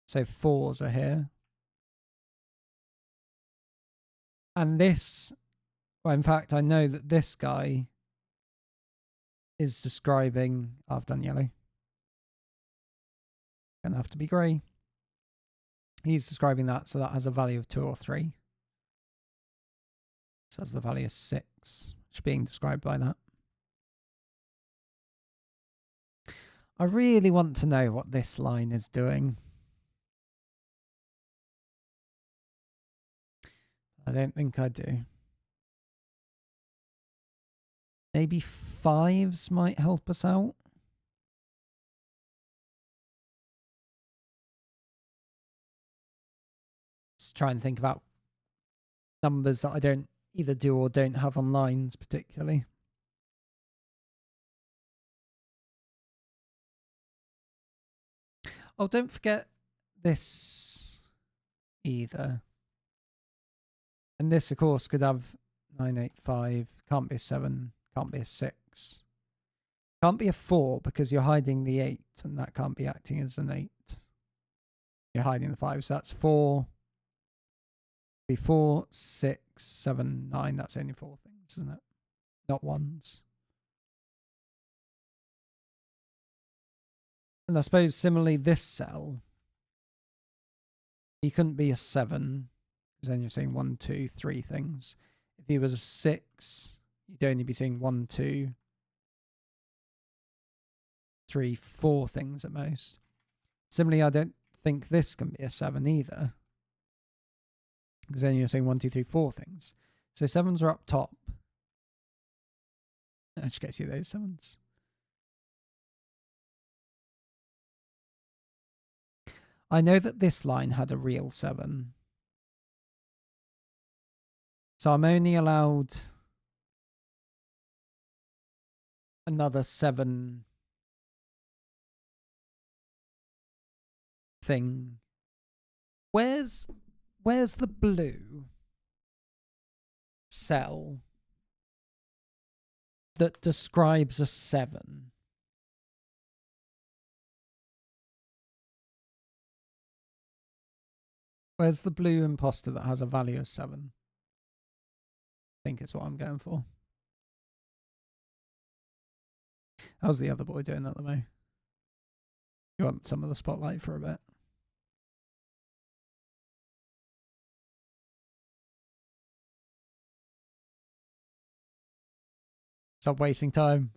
So 4s are here. And this, well, in fact, I know that this guy is describing, oh, I've done yellow. Gonna have to be grey. He's describing that, so that has a value of 2 or 3. So that's the value of 6, which is being described by that. I really want to know what this line is doing. I don't think I do. Maybe 5s might help us out. Just try and think about numbers that I don't either do or don't have on lines particularly. Oh, don't forget this either. And this, of course, could have 9, 8, 5. Can't be a 7. Can't be a 6. Can't be a 4 because you're hiding the 8, and that can't be acting as an 8. You're hiding the 5, so that's 4. Be 4, 6, 7, 9. That's only 4 things, isn't it? Not 1s. And I suppose similarly, this cell, he couldn't be a 7 because then you're seeing 1, 2, 3 things. If he was a 6, you'd only be seeing 1, 2, 3, 4 things at most. Similarly, I don't think this can be a 7 either because then you're seeing 1, 2, 3, 4 things. So 7s are up top. I should get you those 7s. I know that this line had a real 7. So I'm only allowed another 7 thing. Where's the blue cell that describes a 7? Where's the blue imposter that has a value of 7? I think it's what I'm going for. How's the other boy doing at the moment? You want some of the spotlight for a bit? Stop wasting time.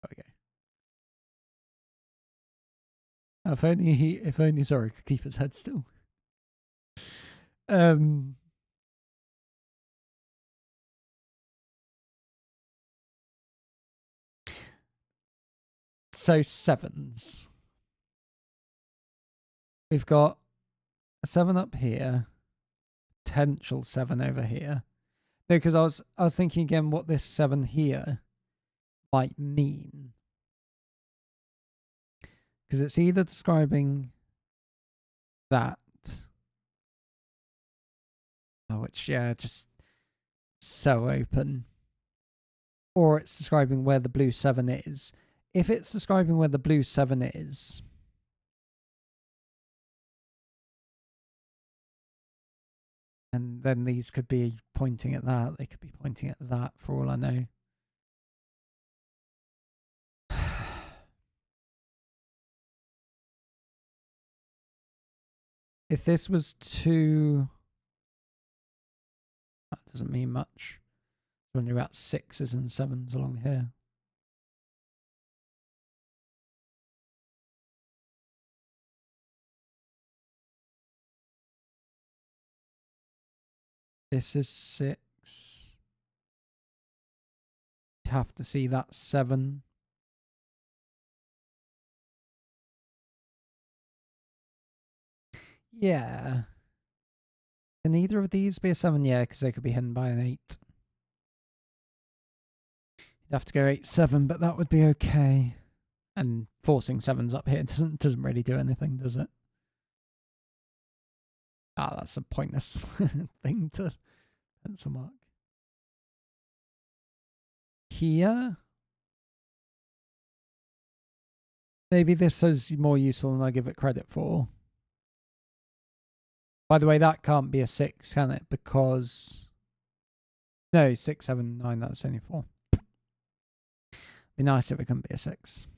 Okay. If only Zora could keep his head still. So sevens. We've got a 7 up here, potential 7 over here. No, because I was thinking again what this 7 here might mean. Because it's either describing that, which, yeah, just so open, or it's describing where the blue 7 is. If it's describing where the blue 7 is, and then these could be pointing at that, they could be pointing at that for all I know. If this was 2, that doesn't mean much. There's only about 6s and 7s along here. This is 6. You'd have to see that 7. Yeah. Can either of these be a 7? Yeah, because they could be hidden by an 8. You'd have to go 8, 7, but that would be okay. And forcing 7s up here doesn't really do anything, does it? Ah, that's a pointless thing to pencil mark. Here, maybe this is more useful than I give it credit for. By the way, that can't be a 6, can it? Because no, 6, 7, 9. That's only 4. Be nice if it couldn't be a 6.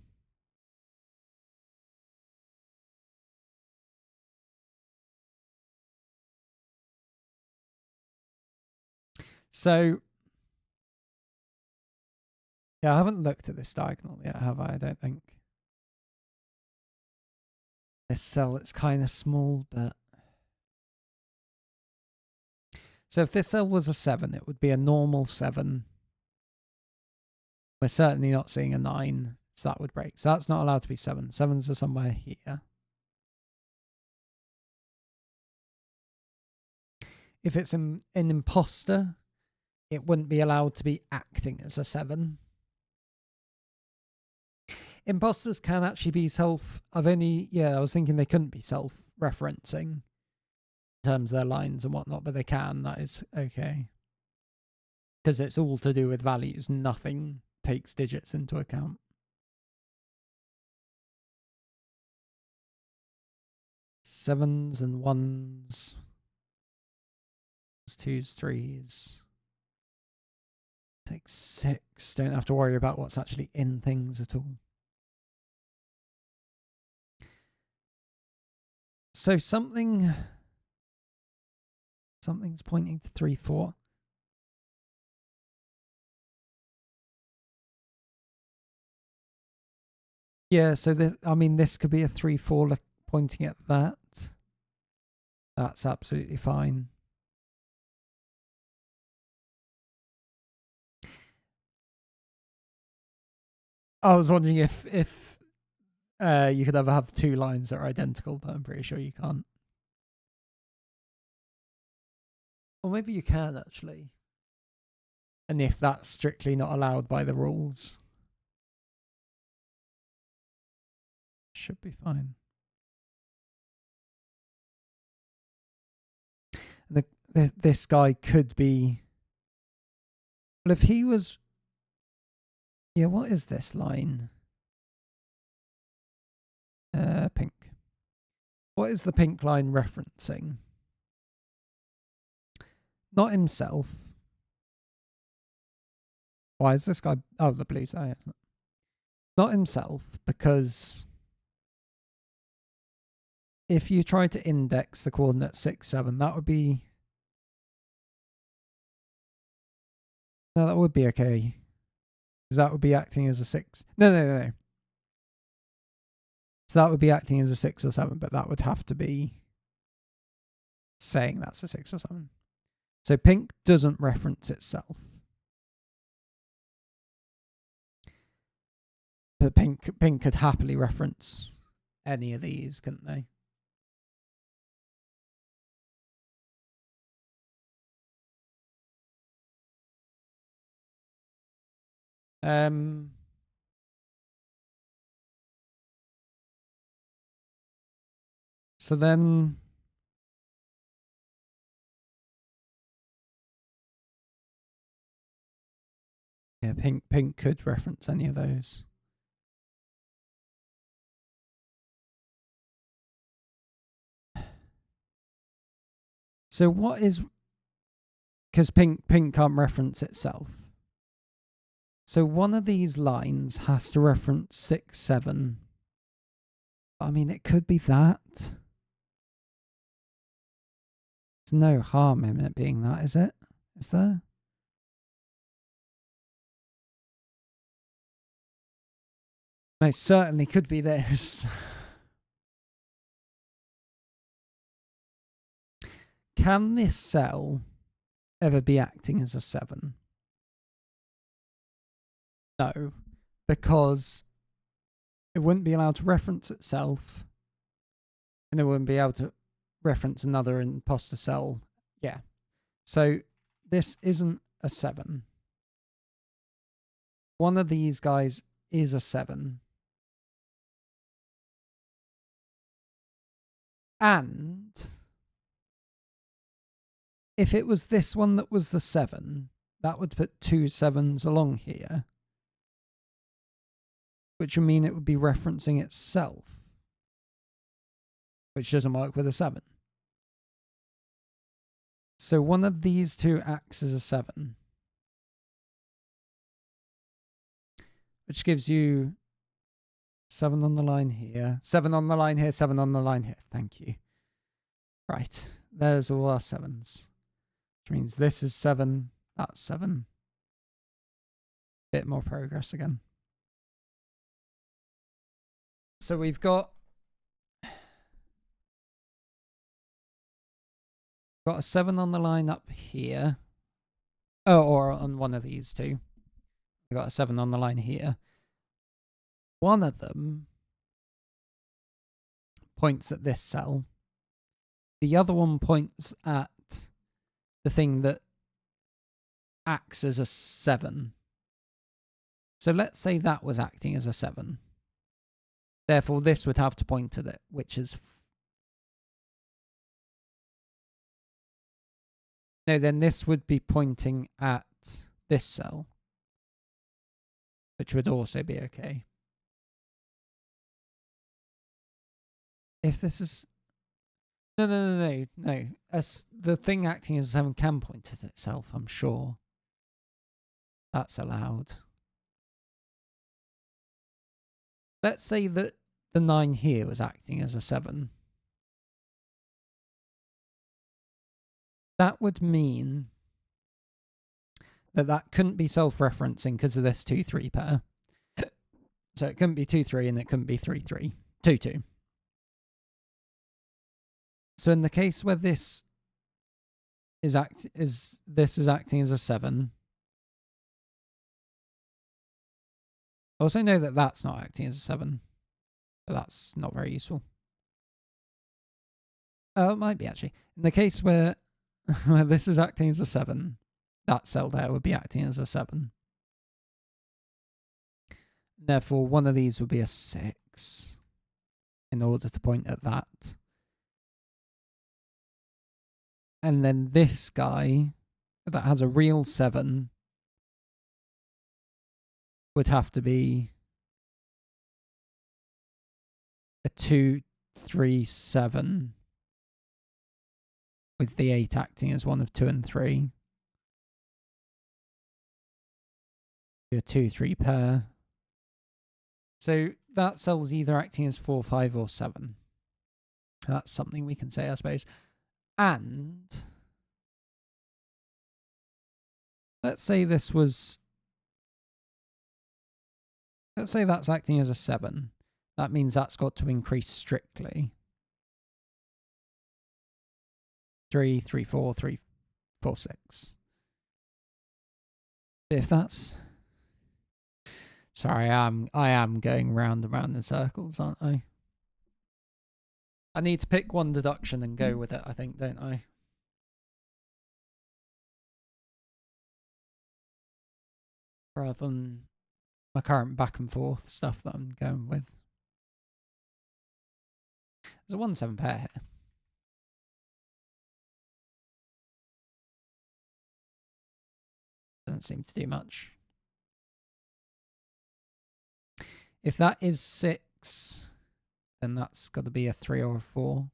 So, yeah, I haven't looked at this diagonal yet, have I? I don't think. This cell, it's kind of small, but... So if this cell was a 7, it would be a normal 7. We're certainly not seeing a 9, so that would break. So that's not allowed to be 7. 7s are somewhere here. If it's an imposter, it wouldn't be allowed to be acting as a 7. Imposters can actually be I was thinking they couldn't be self-referencing in terms of their lines and whatnot, but they can. That is okay. Because it's all to do with values. Nothing takes digits into account. Sevens and 1s. 2s, 3s. Take 6. Don't have to worry about what's actually in things at all. So something's pointing to 3, 4. Yeah, so this could be a 3, 4 pointing at that. That's absolutely fine. I was wondering if you could ever have 2 lines that are identical, but I'm pretty sure you can't. Or maybe you can, actually. And if that's strictly not allowed by the rules, should be fine. This guy could be... Well, if he was... Yeah, what is this line? Pink. What is the pink line referencing? Not himself. Why is this guy... Oh, the blue's there. Not himself, because if you try to index the coordinate 6, 7, that would be No, that would be okay. Because that would be acting as a 6. No. So that would be acting as a 6 or 7, but that would have to be saying that's a 6 or 7. So pink doesn't reference itself. But pink could happily reference any of these, couldn't they? So then yeah, pink could reference any of those. So what is, because pink can't reference itself. So one of these lines has to reference 6, 7. I mean, it could be that. There's no harm in it being that, is it? Is there? No, certainly could be this. Can this cell ever be acting as a 7? No, because it wouldn't be allowed to reference itself, and it wouldn't be able to reference another imposter cell. Yeah. So this isn't a 7. One of these guys is a 7. And if it was this one that was the 7, that would put 2 7s along here, which would mean it would be referencing itself, which doesn't work with a 7. So one of these two acts as a 7, which gives you 7 on the line here, 7 on the line here, 7 on the line here. Thank you. Right, there's all our 7s, which means this is 7, that's 7. Bit more progress again. So we've got a 7 on the line up here. Oh, or on one of these two. We've got a 7 on the line here. One of them points at this cell. The other one points at the thing that acts as a 7. So let's say that was acting as a 7. Therefore, this would have to point at it, which is... No, then this would be pointing at this cell, which would also be okay. If this is... No. The thing acting as a 7 can point at itself, I'm sure. That's allowed. Let's say that the 9 here was acting as a 7. That would mean that couldn't be self-referencing because of this 2-3 pair. So it couldn't be 2-3 and it couldn't be 3-3. 2-2. So in the case where this is acting as a 7. Also know that that's not acting as a 7. But that's not very useful. Oh, it might be actually. In the case where this is acting as a 7, that cell there would be acting as a 7. Therefore, one of these would be a 6 in order to point at that. And then this guy that has a real 7 would have to be a 2, 3, 7 with the 8 acting as one of 2 and 3. A 2-3 pair. So that cell's either acting as 4, 5 or 7. That's something we can say, I suppose. And let's say this was, let's say that's acting as a 7. That means that's got to increase strictly. 3, 3, 4, 3, 4, 6. If that's... Sorry, I am going round and round in circles, aren't I? I need to pick one deduction and go with it, I think, don't I? Rather than my current back and forth stuff that I'm going with. There's a 1-7 pair here. Doesn't seem to do much. If that is 6, then that's got to be a 3 or a 4.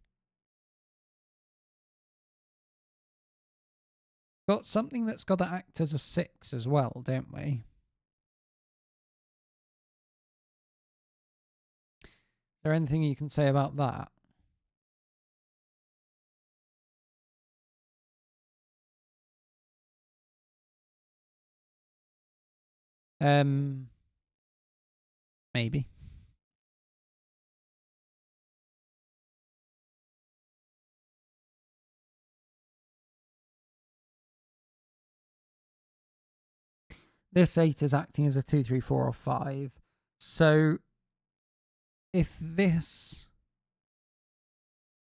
Got something that's got to act as a 6 as well, don't we? Is there anything you can say about that? Maybe. This 8 is acting as a 2, 3, 4, or 5. So if this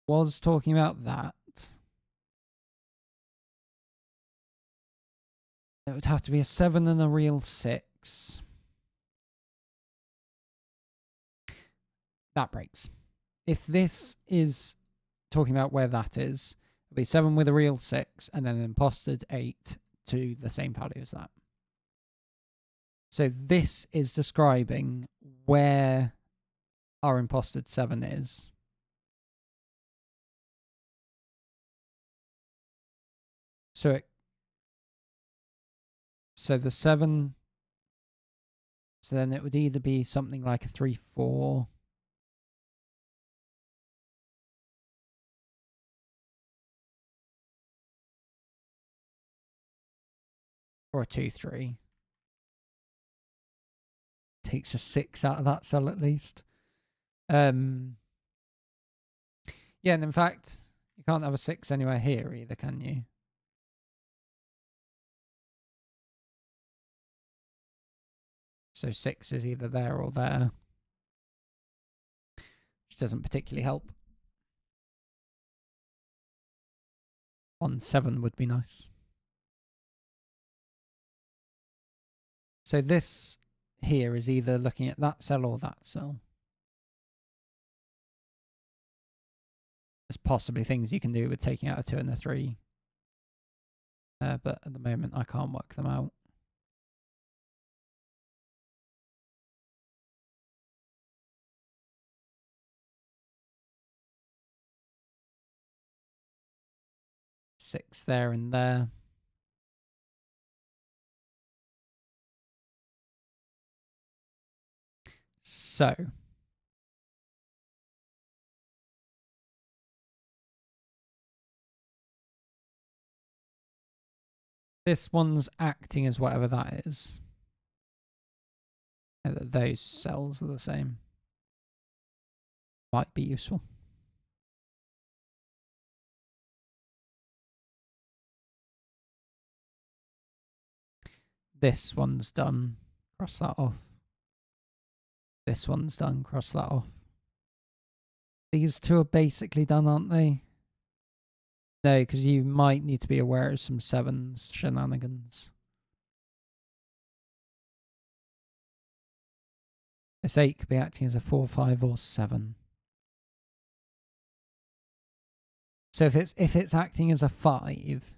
was talking about that, it would have to be a 7 and a real 6. That breaks. If this is talking about where that is, it'll be 7 with a real 6 and then an imposted 8 to the same value as that. So this is describing where our imposted 7 is. So the 7, so then it would either be something like a 3, 4, or a 2, 3. Takes a 6 out of that cell at least. Yeah, and in fact, you can't have a 6 anywhere here either, can you? So 6 is either there or there, which doesn't particularly help. 1, 7 would be nice. So this here is either looking at that cell or that cell. There's possibly things you can do with taking out a 2 and a 3. But at the moment I can't work them out. Six there and there. So this one's acting as whatever that is. Those cells are the same. Might be useful. This one's done. Cross that off. This one's done. Cross that off. These two are basically done, aren't they? No, because you might need to be aware of some 7s shenanigans. This 8 could be acting as a 4, 5, or 7. So if it's acting as a 5,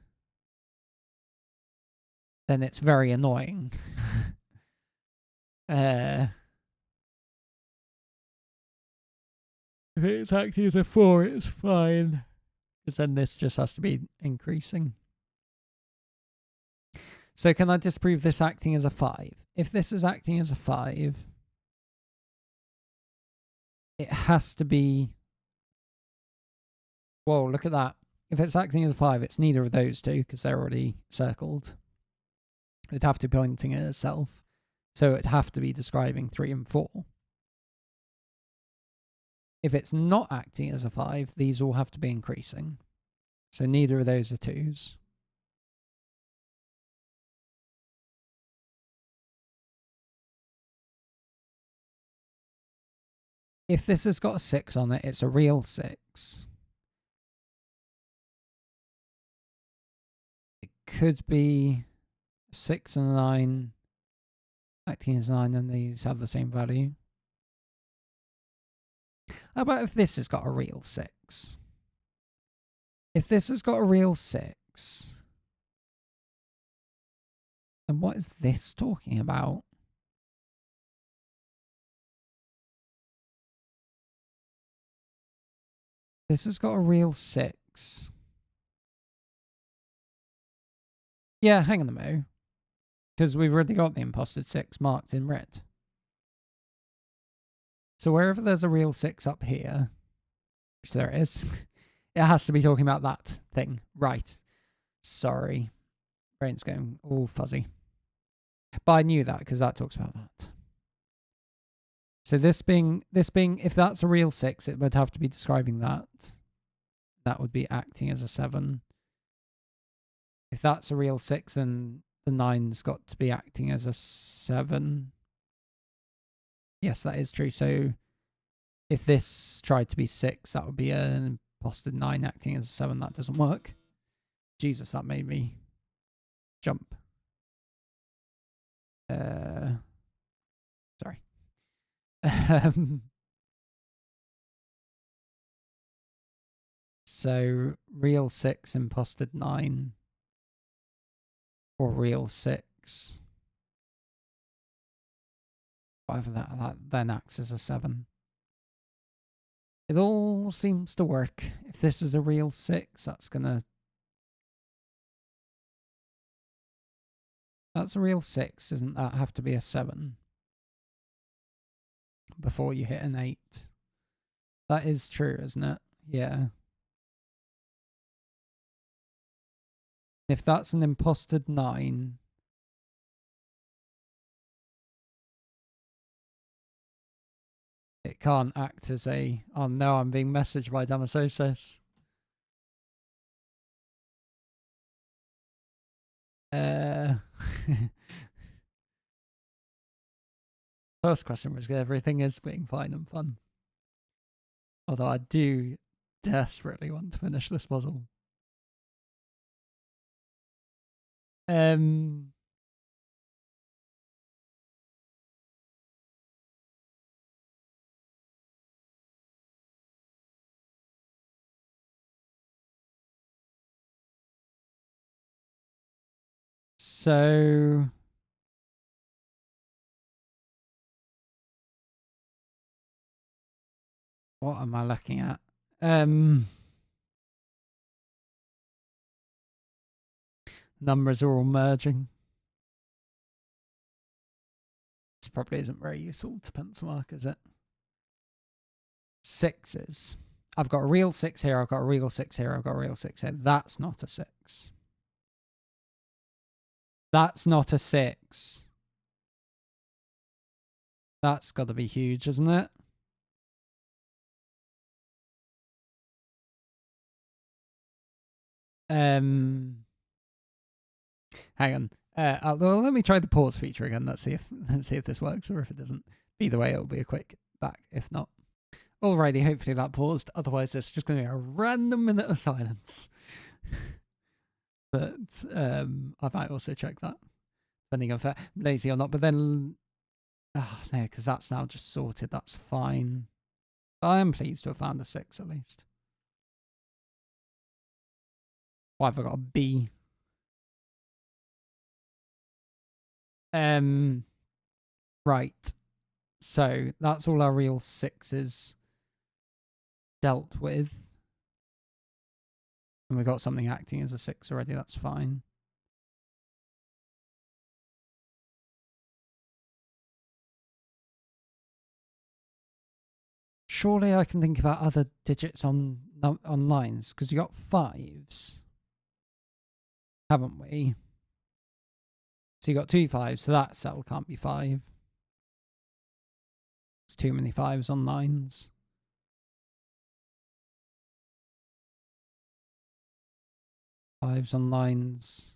then it's very annoying. If it's acting as a 4, it's fine. Because then this just has to be increasing. So can I disprove this acting as a 5? If this is acting as a 5, it has to be... Whoa, look at that. If it's acting as a 5, it's neither of those two because they're already circled. It'd have to be pointing at itself. So it'd have to be describing 3 and 4. If it's not acting as a 5, these all have to be increasing. So neither of those are 2s. If this has got a 6 on it, it's a real 6. It could be 6 and a 9 acting as 9, and these have the same value. How about if this has got a real 6? If this has got a real 6, then what is this talking about? This has got a real 6. Yeah, hang on a minute. Because we've already got the imposted 6 marked in red. So wherever there's a real 6 up here, which there is, it has to be talking about that thing. Right. Sorry. Brain's going all fuzzy. But I knew that because that talks about that. So this being, if that's a real 6, it would have to be describing that. That would be acting as a 7. If that's a real 6, then the 9's got to be acting as a 7. Yes, that is true. So if this tried to be 6, that would be an imposted 9 acting as a 7. That doesn't work. Jesus, that made me jump. Sorry. So real 6, imposted 9, or real 6. Whatever that then acts as a 7. It all seems to work. If this is a real 6, that's a real 6. Doesn't that have to be a 7 before you hit an 8? That is true, isn't it? Yeah. If that's an imposted 9, it can't act as a... Oh no, I'm being messaged by Damasosis. First question was everything is being fine and fun. Although I do desperately want to finish this puzzle. So what am I looking at? Numbers are all merging. This probably isn't very useful to pencil mark, is it? 6s. I've got a real 6 here, I've got a real 6 here, I've got a real 6 here. That's not a 6. That's not a 6. That's got to be huge, isn't it? Hang on. Well, let me try the pause feature again. Let's see if this works, or if it doesn't. Either way, it'll be a quick back. If not, alrighty. Hopefully that paused. Otherwise, it's just going to be a random minute of silence. But I might also check that, depending if I'm lazy or not. But then, oh no, because that's now just sorted. That's fine. I am pleased to have found a 6 at least. Why have I got a B? Right. So that's all our real 6s dealt with. And we've got something acting as a 6 already, that's fine. Surely I can think about other digits on lines, because you got 5s, haven't we? So you got 2 5s, so that cell can't be 5. It's too many 5s on 9s. Fives on 9s.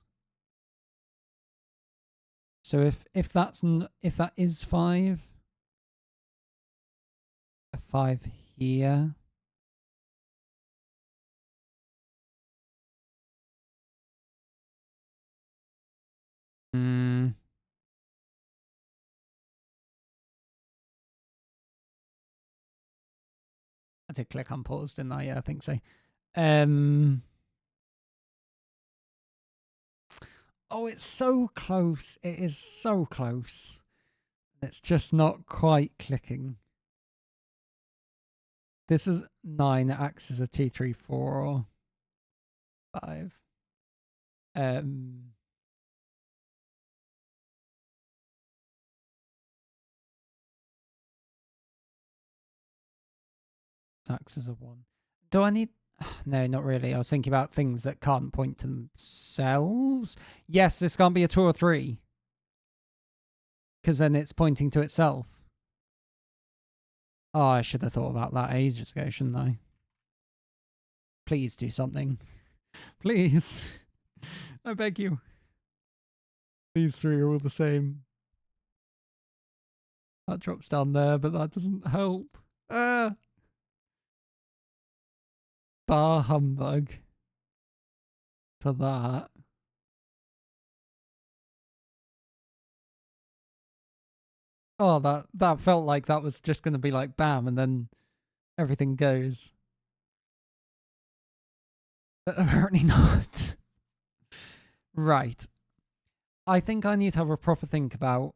So if that is 5, a 5 here. I did click on pause, didn't I? Yeah, I think so. Oh, it's so close. It is so close. It's just not quite clicking. This is 9. It acts as a 2, 3, 4, or 5. Acts as a 1. Do I need... No, not really. I was thinking about things that can't point to themselves. Yes, this can't be a 2 or 3. Because then it's pointing to itself. Oh, I should have thought about that ages ago, shouldn't I? Please do something. Please. I beg you. These 3 are all the same. That drops down there, but that doesn't help. Bah humbug. To that. Oh, that felt like that was just going to be like bam, and then everything goes. But apparently not. Right. I think I need to have a proper think about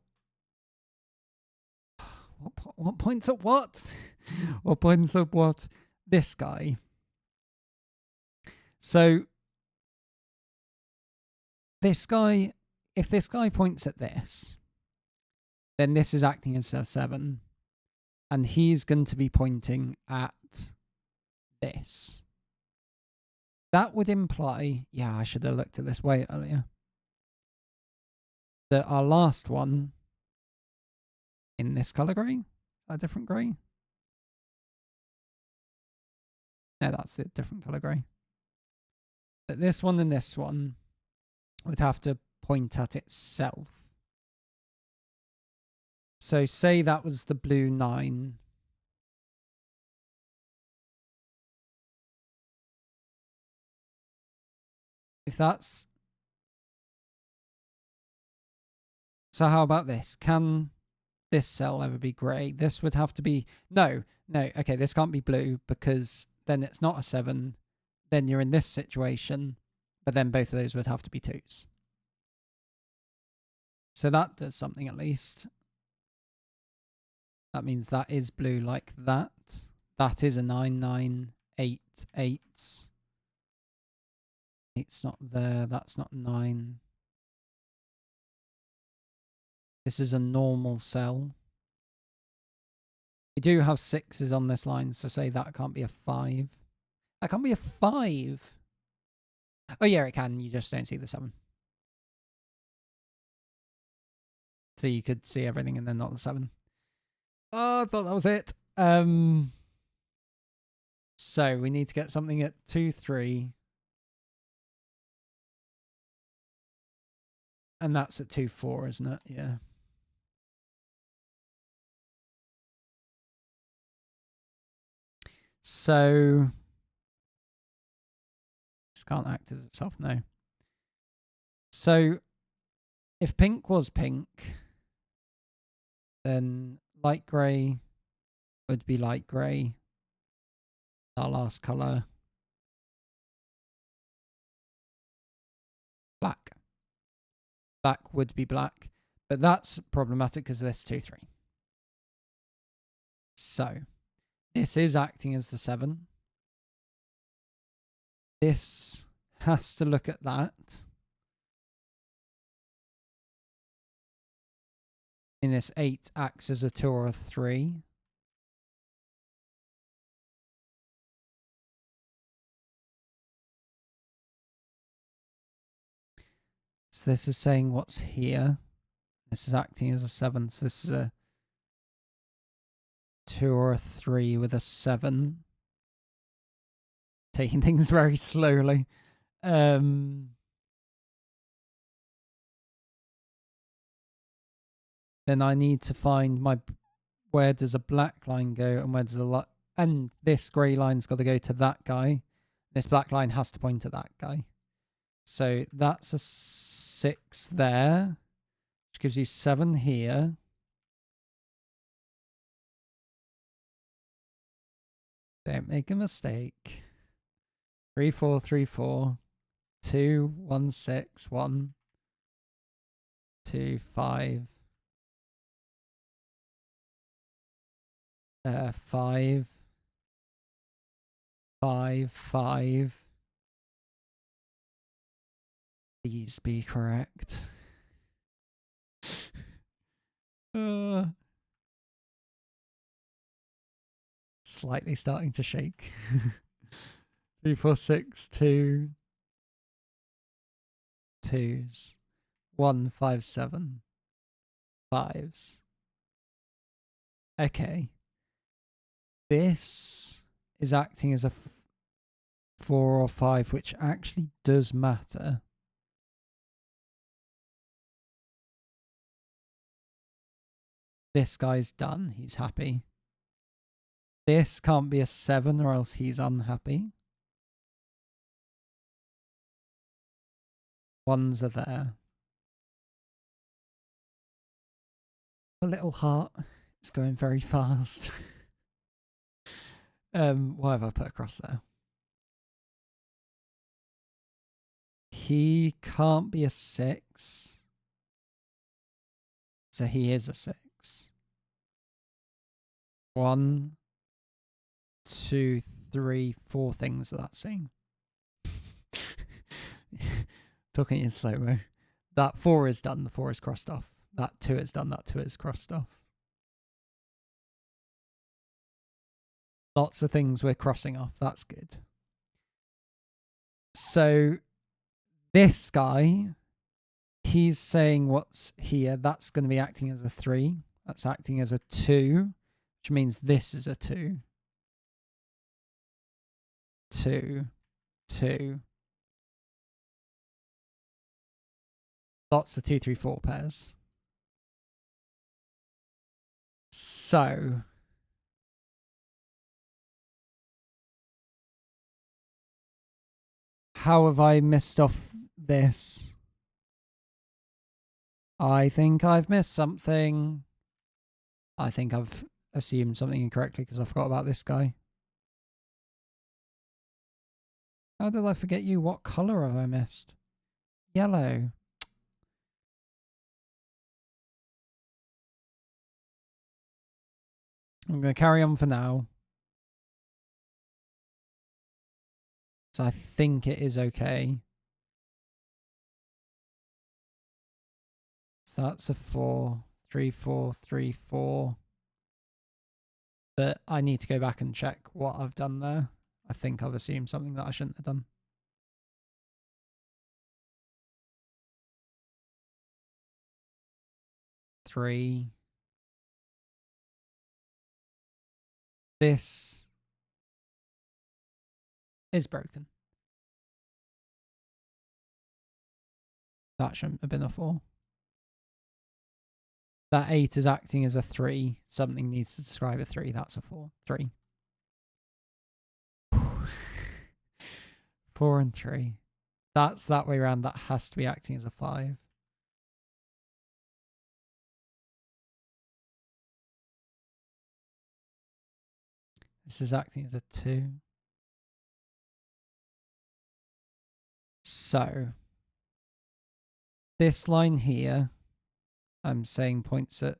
what points at what? What points at what? This guy. So, this guy, if this guy points at this, then this is acting as a 7. And he's going to be pointing at this. That would imply, yeah, I should have looked at this way earlier, that our last one in this colour grey, a different grey? No, that's the different colour grey. That this one and this one would have to point at itself. So say that was the blue 9. If that's... So how about this? Can this cell ever be grey? This would have to be... No. Okay, this can't be blue because then it's not a 7. Then you're in this situation, but then both of those would have to be 2s. So that does something at least. That means that is blue like that. That is a 9, 9, 8, 8. 8's not there. That's not 9. This is a normal cell. We do have 6s on this line, so say that can't be a 5. That can't be a 5. Oh, yeah, it can. You just don't see the 7. So you could see everything and then not the 7. Oh, I thought that was it. So we need to get something at 2, 3. And that's at 2, 4, isn't it? Yeah. So this can't act as itself, no. So if pink was pink, then light grey would be light grey. Our last colour. Black. Black would be black. But that's problematic because there's 2, 3. So this is acting as the 7. This has to look at that. In this 8 acts as a 2 or a 3. So So this is saying what's here. This is acting as a 7. So this is a 2 or a 3 with a 7. Taking things very slowly. Then I need to find where does a black line go and where does and this grey line's got to go to that guy. This black line has to point to that guy. So that's a 6 there, which gives you 7 here. Don't make a mistake. 3, 4, 3, 4. 2, 1, 6, 1. 2, 5. 5. 5, 5. Please be correct. Slightly starting to shake. 3, 4, 6, 2. 2s. 1, 5, 7. 5s. Okay. This is acting as a 4 or 5, which actually does matter. This guy's done. He's happy. This can't be a 7 or else he's unhappy. 1s are there. A little heart. It's going very fast. What have I put across there? He can't be a 6. So he is a 6. 1, 2, 3, 4 things that that's saying. Talking in slow-mo. That 4 is done. The 4 is crossed off. That 2 is done. That 2 is crossed off. Lots of things we're crossing off. That's good. So this guy, he's saying what's here. That's going to be acting as a 3. That's acting as a 2, which means this is a 2. 2, 2. Lots of 2, 3, 4 pairs. So how have I missed off this? I think I've missed something. I think I've assumed something incorrectly because I forgot about this guy. How did I forget you? What colour have I missed? Yellow. I'm going to carry on for now. So I think it is okay. So that's a 4, 3, 4, 3, 4. But I need to go back and check what I've done there. I think I've assumed something that I shouldn't have done. Three. This is broken. That shouldn't have been a 4. That 8 is acting as a 3. Something needs to describe a 3. That's a 4. 3. 4 and 3. That's that way around. That has to be acting as a 5. This is acting as a 2. So this line here, I'm saying points at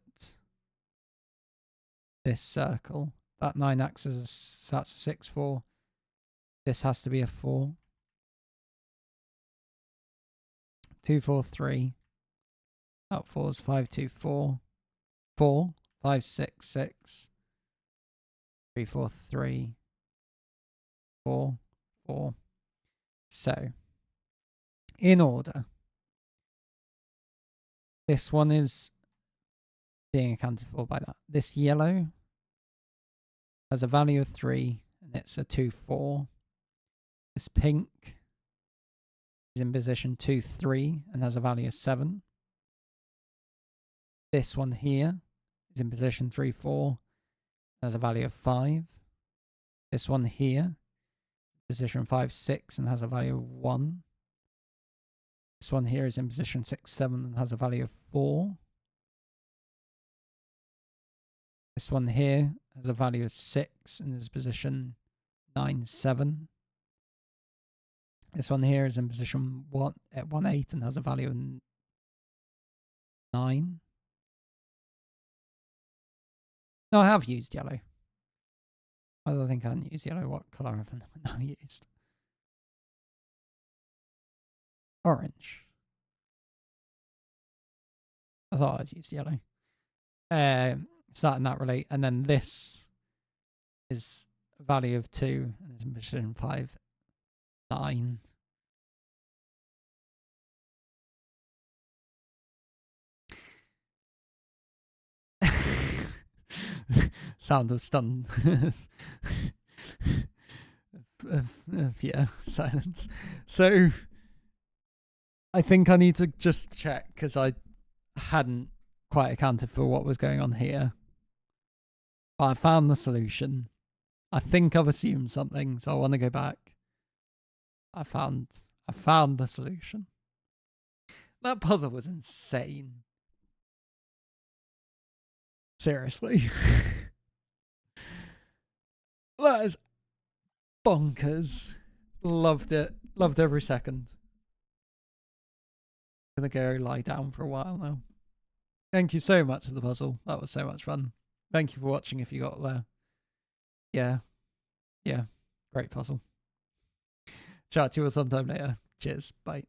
this circle. That 9 acts as that's a 6, 4. This has to be a 4. 2, 4, 3. Out 4s 5, 2, 4. 4, 5, 6, 6. 3, 4, 3. 4, 4. So, in order, This one is being accounted for by that. This yellow has a value of 3 and it's a 2, 4. This pink is in position 2, 3 and has a value of 7. This one here is in position 3, 4 and has a value of 5. This one here, position 5, 6 and has a value of 1. This one here is in position 6, 7 and has a value of 4. This one here has a value of 6 and is position 9, 7. This one here is in position 1 at 1, 8 and has a value of 9. No, I have used yellow. I don't think I hadn't used yellow. What colour have I now used? Orange. I thought I'd used yellow. Starting that relate, and then this is a value of 2 and is in position 5, 9. Sound of stun. Yeah, silence. So I think I need to just check because I hadn't quite accounted for what was going on here. But I found the solution. I think I've assumed something, so I want to go back. I found the solution. That puzzle was insane. Seriously. That is bonkers. Loved it. Loved every second. I'm gonna go lie down for a while now. Thank you so much for the puzzle. That was so much fun. Thank you for watching if you got there. Yeah. Great puzzle. Chat to you all sometime later. Cheers. Bye.